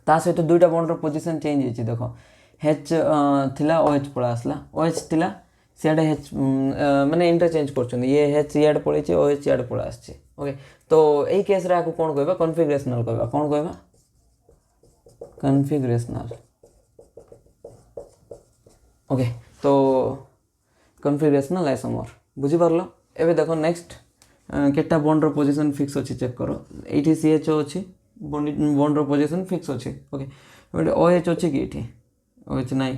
ता सहित दुईटा बॉन्ड रो पोजीशन चेंज हेछि देखो H थिला OH पळा आसला OH थिला सियाडे H माने इंटरचेंज करछन ये H याड पळै छै OH याड पळा आछे ओके तो एई केस रे आको कोन कहबा कन्फिगरेशनल कहबा कोन कहबा कन्फिगरेशनल ओके तो कन्फिगरेशनल आइसोमर बुझी पारलो एबे देखो नेक्स्ट केटा बॉन्ड रो पोजीशन फिक्स अछि चेक करो एठी CHO अछि बॉन्ड रो पोजीशन फिक्स अछि ओके एबे OH अछि कि एठी OH नाही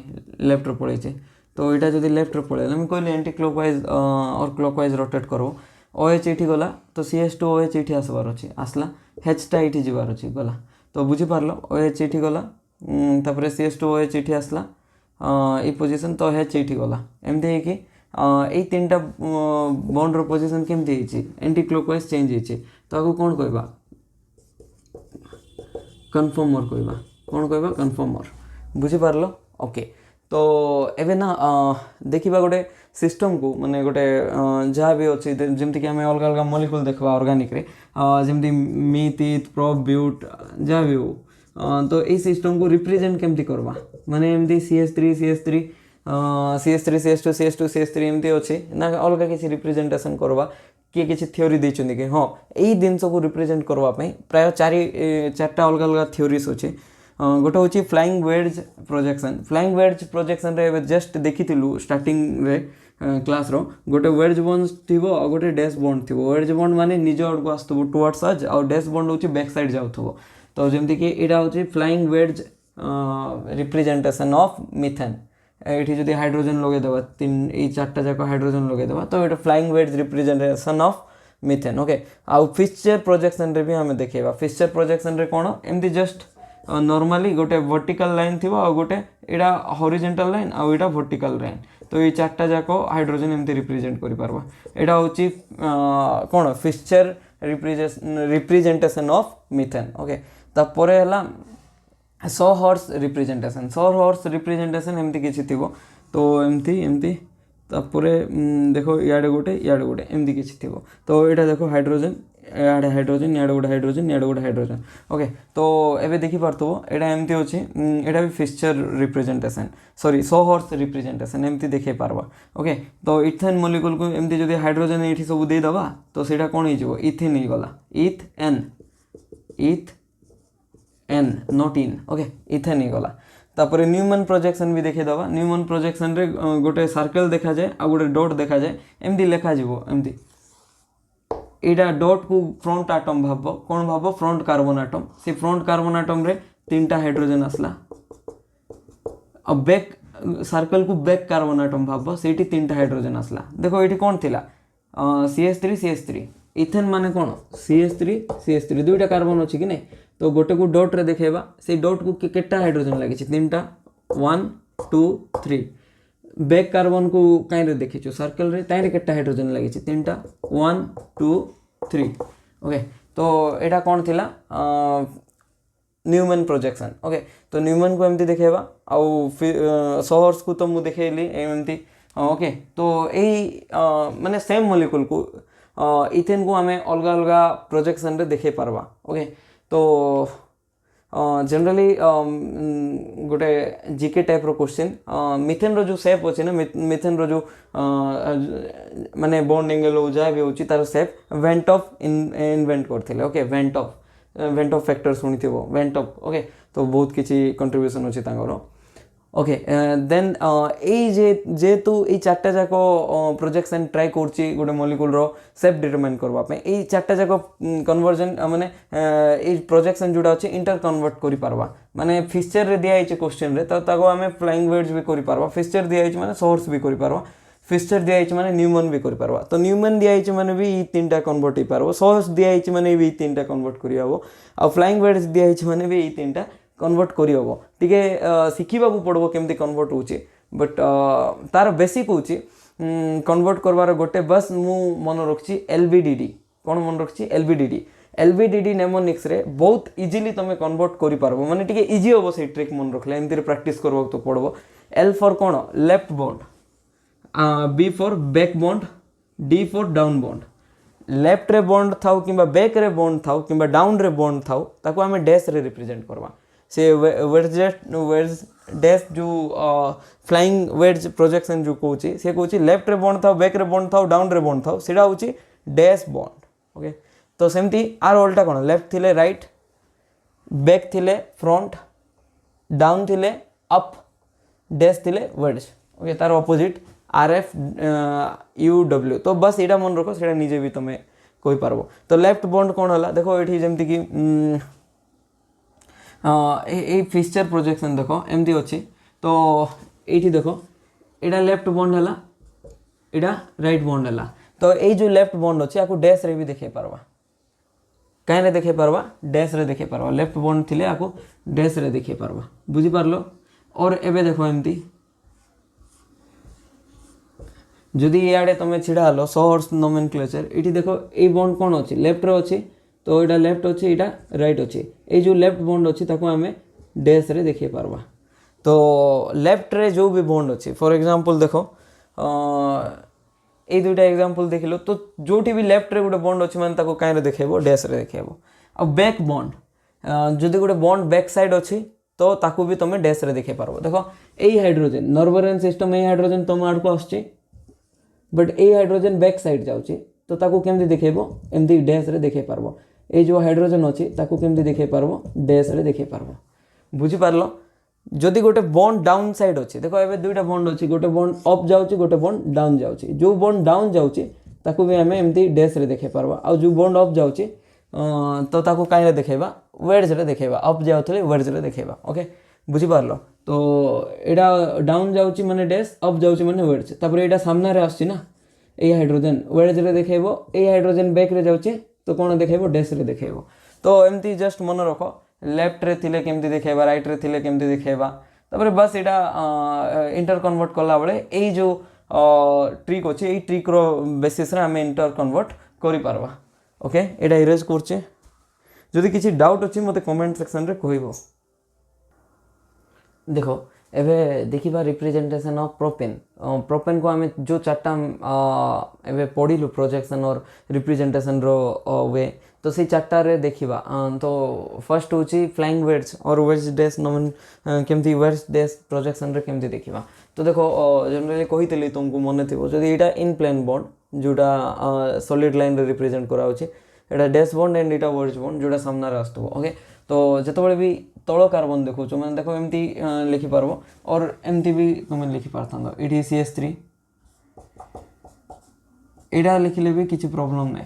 लेफ्ट रो पळै छै तो एटा जदि लेफ्ट रो पळै हम कहले एंटी क्लॉकवाइज और क्लॉकवाइज रोटेट करो OH एठी गला तो CH2OH एठी आसबार अछि आसला H टा एठी जिबार अछि गला तो बुझी पारलो OH एठी गला तापरे CH2OH एठी आसला ए पोजीशन तो H एठी गला एमते हे कि ए तीनटा बॉन्ड रो पोजीशन केमते हेछि एंटी क्लॉकवाइज चेंज हेछि तो आगु कोन कहबा कन्फर्मर कहबा कोन कहबा कन्फर्मर बुझी पारलो ओके तो एबे ना देखिबा गोटे सिस्टम को माने गोटे जहाँ भी अच्छे जमती कि आम अलग अलग मलिक्यूल देखा ऑर्गेनिक रे जमती मीथ प्रोब ब्यूट जहाँ भी हो तो ये सिस्टम को रिप्रेजेंट केमती करवा माने एमती CH3 CH3 CH3 CH2 CH2 CH3 एमती अच्छे ना अलग किसी रिप्रेजेंटेशन करवा किए किसी थ्योरी देछन कि हाँ यही जिनस को रिप्रेजेंट करवा प्राय चारटा अलग अलग थ्योरीज अच्छे गोटे हूँ फ्लाइंग वेड्ज प्रोजेक्शन रे जस्ट देखी स्टार्टिंग रे क्लास रो गोटे वेड्ज बॉन्ड थिबो और गोटे डैश बॉन्ड थिबो वेड्ज बॉन्ड माने निज आड़ को आसथबो टुवर्ड्स अज और डैश बॉन्ड होची बैक साइड जाउथबो तो जेमति कि एटा होची flying wedge representation of methane एठी जदि हाइड्रोजन लगे देबा तीन ए चारटा जाक हाइड्रोजन लगे देबा तो एटा flying wedge representation of methane okay आ फिक्सचर प्रोजेक्शन रे भी हमें देखेबा फिक्सचर प्रोजेक्शन रे कोन एमति जस्ट नॉर्मली गोटे वर्टिकल लाइन थी और गोटे एटा हॉरिजॉन्टल लाइन और एटा वर्टिकल लाइन तो ये चारटा जाक हाइड्रोजन एमती रिप्रेजेंट करि पारबा एटा होची कोन fixture representation of methane okay तापरे हला सो हॉर्स रिप्रेजेंटेशन एमती किछि थिबो तो एमती एमती तापरे देखो याडे गोटे एमती किछि थिबो तो एटा देखो हाइड्रोजन याडे हाइड्रोजन याडे गोटे हाइड्रोजन ओके तो एबे देखि पारथबो एटा एमती अछि एटा भी fixture representation sorry so horse representation एमती देखे पारबा ओके तो इथेन मॉलिक्यूल को एमती जदि हाइड्रोजन एठी सब दे दबा तो सेटा कोन हे जिवो इथेन हे गला ethane not in okay ethane हे गला तापरे न्यूमन प्रोजेक्शन भी देखे दबा न्यूमन प्रोजेक्शन रे गोटे सर्कल देखा जाए आ गोटे डॉट देखा जाए एमती लिखा जिवो एमती एटा डॉट को फ्रंट आटम भाबो कोन भाबो फ्रंट कार्बन आटम से फ्रंट कार्बन आटम रे तीनटा हाइड्रोजन आसला अब बैक सर्कल को बैक कार्बन आटम भाबो सेठी तीनटा हाइड्रोजन आसला देखो एठी कोन थिला CH3 इथेन माने कोन CH3 दुईटा कार्बन अछि कि नै तो गोटे को डॉट रे देखेबा से डॉट को केटा हाइड्रोजन लागि छि तीनटा 1 2 3 बैक कार्बन को कहीं रे देखिछु सर्कल रे ताइरे केटा हाइड्रोजन लागि छि तीनटा 1 2 3 ओके तो एटा कोन थिला न्यूमन प्रोजेक्शन ओके तो न्यूमन को एमती देखेबा आउ सोहर्स को तो मु देखेली एमती ओके तो एई माने सेम मॉलिक्यूल को इथेन को हमें अलग अलग प्रोजेक्शन रे देखे पारबा ओके तो जनरली गोटे जीके टाइप रो क्वेश्चन मिथेन रो जो शेप अछि ना मिथेन रो जो माने बॉन्ड एंगल हो जाय भी होची तार शेप वेंट ऑफ इन्वेंट करथिले ओके वेंट ऑफ फैक्टर सुनिथिबो वेंट ऑफ ओके तो बहुत किछि कंट्रीब्यूशन अछि तांगरो ओके देन जेहेतु ये चार्टा जाक प्रोजेक्शन ट्राए कर गोटे मलिक्यूल सेप डिटरमाइन करवाई ये चार्टा जाक कन्वर्जन माने ये प्रोजेक्शन जोड़ा अच्छे इंटर कन्वर्ट कर पारबा माने फिक्सचर रे दिया है क्वेश्चन रे तो आम फ्लाइंग वेड्स भी कर पारबा फिक्सचर दिया है माने सोर्स भी कर पारबा फिक्सचर दिया है माने न्यूमन भी कर पारबा तो न्यूमन दिया है माने भी ये तीन टा कन्वर्ट हो पारबो सोर्स दिया है माने भी तीन टा कन्वर्ट करि हबो आ फ्लाइंग वेड्स दिया है माने भी ये तीन टा कन्वर्ट करि हबो टिके शिखिबा को पड़बो केमती कन्वर्ट होची बट तार बेसिक होची कन्वर्ट करवार गोटे बस मु मन रखछि एलबीडीडी कोन मन रखछि एलबीडीडी नेमोनिक्स रे बहुत इजीली तमे कन्वर्ट करि पारबो माने टिके इजी होबो से ट्रिक मन रखले एमती रे प्रैक्टिस करबो तो पड़बो एल फॉर कोन left bond B for back bond D for down bond left रे बॉन्ड थाउ किंबा बैक रे बॉन्ड थाउ किंबा डाउन रे बॉन्ड थाउ ताको आमे डैश रे रिप्रेजेंट करबा से वेड्स डैश जो फ्लाइंग वेड्स प्रोजेक्शन जो कहूँ से कहूँ लेफ्ट रे बॉन्ड थाउ बैक रे बॉन्ड थाउ डाउन रे बॉन्ड थाउ सेटा हूँ डैश बॉन्ड ओके तो सेमती आर उल्टा कौन लेफ्ट थिले राइट बैक थिले फ्रंट डाउन थिले अप डैश थिले वेड्स ओके तार opposite R F U W तो बस यहाँ मन रख से निजे भी तुम्हें कही पारबो तो लेफ्ट बॉन्ड कौन है देखो ये जमती कि ये फिक्सचर प्रोजेक्शन देख एमती अच्छी तो ये देख यहाँ लेफ्ट बॉन्ड है यहाँ राइट बॉन्ड है तो ये जो लेफ्ट बॉन्ड अच्छे आपको डैश रे भी देखे पारबा कहीं देखे पारबा डैश रे देखे पारबा लेफ्ट बॉन्ड थिले आपको डैश रे देखे पारबा बुझी पारलो और एबे देखो एमती जदि इे तुम छिड़ा हल सोर्स नोमेनक्लेचर ये देख ये बॉन्ड कौन अच्छी लेफ्ट रे अच्छी तो यहाँ लेफ्ट अच्छी यहाँ राइट अच्छी ये जो लेफ्ट बॉन्ड अच्छी ताको आम डैश रे देखे पारबा तो लेफ्ट रे जो भी बॉन्ड अच्छी फॉर एग्जांपल देखो ये दुईटा एग्जांपल देख लो तो जो भी लेफ्ट रे गोटे बॉन्ड अच्छी मैंने ताको कहीं देखेबो डैश रे देखेबो अब बैक बॉन्ड जदि गोटे बॉन्ड बैक साइड अच्छी तो ताको भी तुम डैश रे देखे पारबो देखो यही हाइड्रोजन नॉर्वेरियन सिस्टम यही हाइड्रोजन तुम आड़ को आसुची बट ये हाइड्रोजन बैक साइड जाऊँगी तो ताको केमती देखेबो एमती डैश रे देखे पारबो ये जो हाइड्रोजन अच्छी ताको केमती देखे पारबो डैश रे देखे पारबो बुझी पारलो जदि गोटे बॉन्ड डाउन साइड अच्छी देखो एबे दुईटा बॉन्ड अच्छी गोटे बॉन्ड अप जाऊँगी गोटे बॉन्ड डाउन जाऊँगी जो बॉन्ड डाउन जाऊँगी ताको भी आम एमती डैश रे देखे पारबा आ जो बॉन्ड अप जाऊँगी तो ताको कहीं देखेबा वेड्स रे देखेबा अप जाऊे वेड्स रे देखेबा ओके बुझी पारलो तो यहाँ डाउन जाऊँगी माने डैश अप जाऊँगी माने वेड्स तापर यहाँ सामने आसुची ना ये हाइड्रोजन वेड्स रे देखेबो ये हाइड्रोजन बैक रे जाऊँगी तो कौन देखेबो डैश रे देखेबो तो एमती जस्ट मन रख लेफ्ट रे थिले केमती देखेबा राइट रे थिले केमती देखेबा तापर बस यहाँ इंटर कन्वर्ट कला बेले यही जो ट्रिक अच्छे यही ट्रिक रो बेसिस रे आम इंटर कन्वर्ट करि पारबा ओके एटा इरेज करछे जदि किसी डाउट अच्छी मते कमेंट सेक्शन रे कहइबो देखो एबे देखिबा रिप्रेजेंटेशन ऑफ प्रोपेन प्रोपेन को आम जो चार्टा एबे पढ़िलु प्रोजेक्शन और रिप्रेजेंटेशन रो वे तो से चार्टा रे देखिबा तो फर्स्ट होची फ्लाइंग वेड्स और वेड्स डैश नोमेन केमती वेड्स डैश प्रोजेक्शन रे केमती देखिबा तो देखो जनरली कहितली तुमको मन थिबो जदि एटा इन प्लेन बॉन्ड जोटा सॉलिड लाइन रे रिप्रेजेंट करा होची एटा dash bond and Etah weds bond जोटा सामना रे आस्तबो ओके तो जेतबेले भी तल कार्बन देखो मैंने देखो एमती लिखिपार और एमती भी तुम लिखिपार ये CH3 यहाँ लिखिले भी किसी प्रॉब्लम ना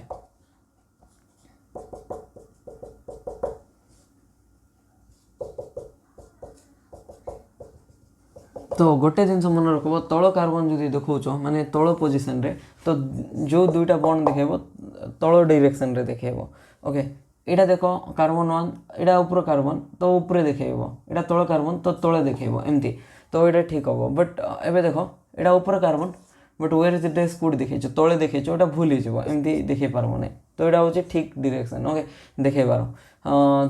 तो गोटे जिन मन रख तल कार्बन जो देखो माने तल पोजिशन रे तो जो दुईटा बॉन्ड देखेबो तल डायरेक्शन रे देखेबो ओके यहाँ देख कार्बन 1 यहाँ ऊपर कार्बन तो ऊपर देखेबो यहाँ तल कार्बन तो तले देखेबो एमती तो यहाँ ठीक हम बट एबे देख यहाँ ऊपर carbon but where is dash code देखे तले देखे यहाँ भूल हो एमती देखे पारबो नहीं तो यहाँ हूँ ठीक डायरेक्शन ओके देखे पार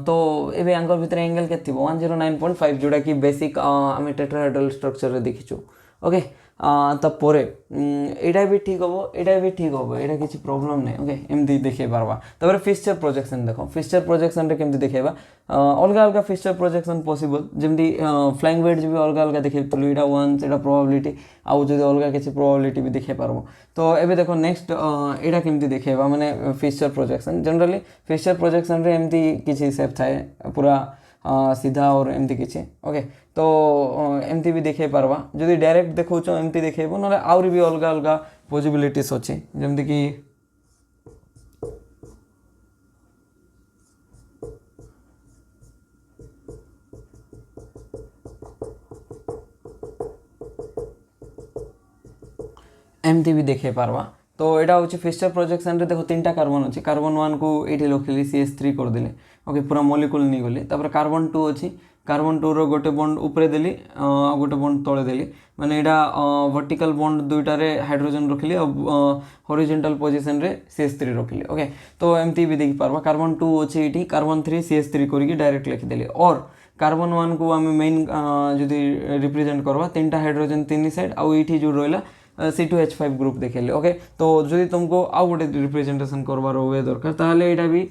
तो ये एंगल भितर एंगल के 109.5 जोटा कि बेसिक आम टेट्राहेड्रल स्ट्रक्चर रे देखीचु ओके तापर यहाँ भी ठीक हम यहाँ भी ठीक हम यहाँ किसी प्रॉब्लम नहीं ओके एमती देखे पारबा तापर फिक्सचर प्रोजेक्शन देख फिक्सचर प्रोजेक्शन रे केमती देखेबा अलग अलग फिक्सचर प्रोजेक्शन पॉसिबल जमती फ्लाइंग वेड्स भी अलग अलग देखेलु यहाँ वन्स यहाँ प्रोबेबिलिटी आउ जो अलग किसी प्रोबेबिलिटी भी देखे पारबो तो एबे देखो नेक्स्ट यहाँ केमती देखेबा माने fixture projection generally fixture projection रे एमती किसी सेप थाए पूरा सीधा और एमती किसी ओके तो एमती भी देखे पारवा जदि डायरेक्ट देखौछ एमती देखेबो नले आउरी भी अलग अलग पॉसिबिलिटीज अछि जेमति कि एमती भी देखे पारवा तो यहाँ हूँ फिक्सचर प्रोजेक्शन रे देखो तीनटा कार्बन अच्छी कार्बन 1 को ये लखिली CH3 करदेली ओके पूरा मॉलिक्यूल नहीं गली तापर कार्बन 2 अच्छी कार्बन 2 रो गोटे बॉन्ड ऊपर देली गोटे बॉन्ड तले देली माने यहाँ वर्टिकल बॉन्ड दुईटारे हाइड्रोजन रखिली हॉरिजॉन्टल पोजीशन रे CH3 रखिली ओके तो एमती भी देखी पारवा कार्बन 2 अच्छी ये कार्बन 3 CH3 करके डायरेक्ट लिखिदेली और कार्बन 1 को आम मेन जदि रिप्रेजेंट करवा तीनटा हाइड्रोजन तीन साइड आउ ये जो रहा C2H5 ग्रुप देखेली ओके तो जदि तुमको आउ गोटे रिप्रेजेंटेशन करवार वे दरकार ताहले एटा भी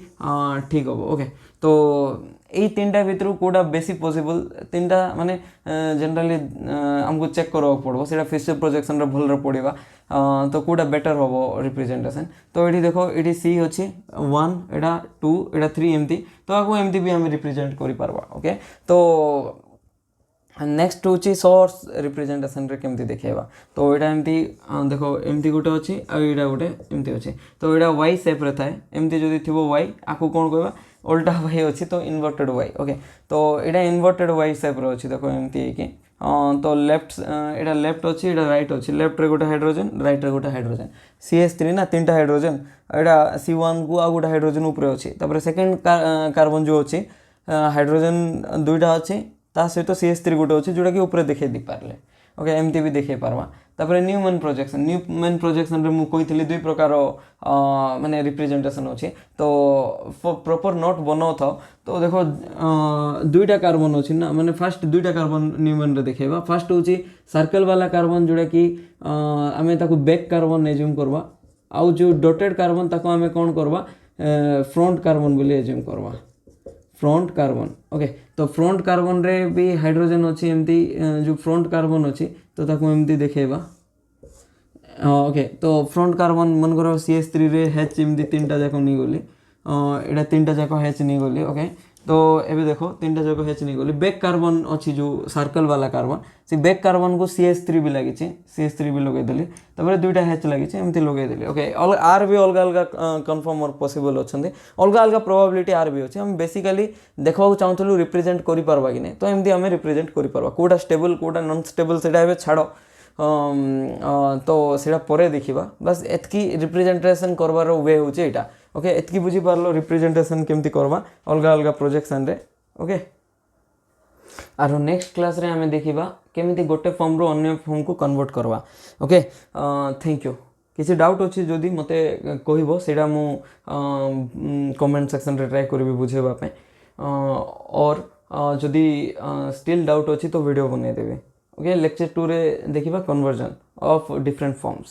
ठीक हम ओके तो यही तीनटा भितर कोटा बेसी पॉसिबल तीनटा माने जनरली आमको चेक करवा पड़ो से फिक्सचर प्रोजेक्शन भल पड़ा तो कोटा बेटर हम रिप्रेजेंटेशन तो ये देखो ये सी अच्छी 1 एटा 2 एटा 3 एमती तो आपको एमती भी आम रिप्रेजेंट कर पारवा ओके तो नेक्स्ट हूँ सोर्स रिप्रेजेंटेशन रे केमती देखेबा तो यहाँ एमती देखो एमती गोटे अच्छी आईटा गोटे एमती अच्छी तो यहाँ वाई सेप रे थाए एमती जदि थी वाई आपको कौन कहवा उल्टा वाई अच्छी तो इन्वर्टेड वाई ओके तो यहाँ इन्वर्टेड वाई सेप रे अच्छी देखो एमती कि तो लेफ्ट यहाँ लेफ्ट अच्छी यहाँ राइट अच्छी लेफ्ट रे गोटे हाइड्रोजन राइट रे गोटे हाइड्रोजन CH3 ना तीनटा हाइड्रोजन यहाँ C1 को आ गोटे हाइड्रोजन ऊपर अच्छी तापर सेकेंड कार्बन जो अच्छी हाइड्रोजन दुईटा अच्छी ता सहित CH3 गोटे अच्छे जोटा कि ऊपर देखे दी पारे ओके एमती भी देखे पारवा तापर न्यूमैन प्रोजेक्शन रे मु कही दुई प्रकार माने रिप्रेजेंटेशन अच्छे तो प्रॉपर नोट बनाओ था तो देखो दुईटा कार्बन अच्छी ना माने फास्ट दुईटा कार्बन न्यूमैन रे देखेबा फास्ट हूँ सर्कल वाला कार्बन जोटा कि आम बैक कार्बन एज्यूम करवा आउ जो डॉटेड कार्बन ताको आम कौन करवा फ्रंट कार्बन बोली एज्यूम करवा फ्रंट कार्बन ओके तो फ्रंट कार्बन रे भी हाइड्रोजन अच्छी एमती जो फ्रंट कार्बन अच्छी तो ताको एमती देखेबा ओके तो फ्रंट कार्बन मन करो CH3 रे H एमती तीनटा जाक नहीं गली एटा तीनटा जाक H नहीं गली ओके तो एबे देखो तीनटा जाक H नहीं गली बैक कार्बन अच्छी जो सर्कल वाला कार्बन से बैक कार्बन को CH3 भी लगी CH3 भी लगे देली तबरे दुईटा H लगी एमती लगे देली ओके आर भी अलग अलग कन्फर्म और पॉसिबल अच्छे अलग अलग प्रोबेबिलिटी आर भी अच्छे हम बेसिकली देखा चाहूँ रिप्रेजेंट कर पारबा कि नहीं तो एमती आम रिप्रेजेंट कर पारबा कोटा स्टेबल कोटा नॉन स्टेबल से छाड़ तो सेटा परे देखिबा बस एतकी रिप्रेजेंटेशन करवार वे होचे एटा ओके एतकी बुझी पारलो रिप्रेजेंटेशन केमती करवा अलग अलग प्रोजेक्शन रे ओके आरो नेक्स्ट क्लास रे हमें देखिबा केमती गोटे फॉर्म रो अन्य फॉर्म को कन्वर्ट करवा ओके थैंक यू किसी डाउट अच्छी जदि मते कहबो सेटा मु कमेंट सेक्शन रे ट्राई करबी बुझेबा पे और जदि स्टिल डाउट अच्छी तो वीडियो बनै देबे ओके लेक्चर 2 रे देखिबा कन्वर्जन ऑफ डिफरेंट फॉर्म्स।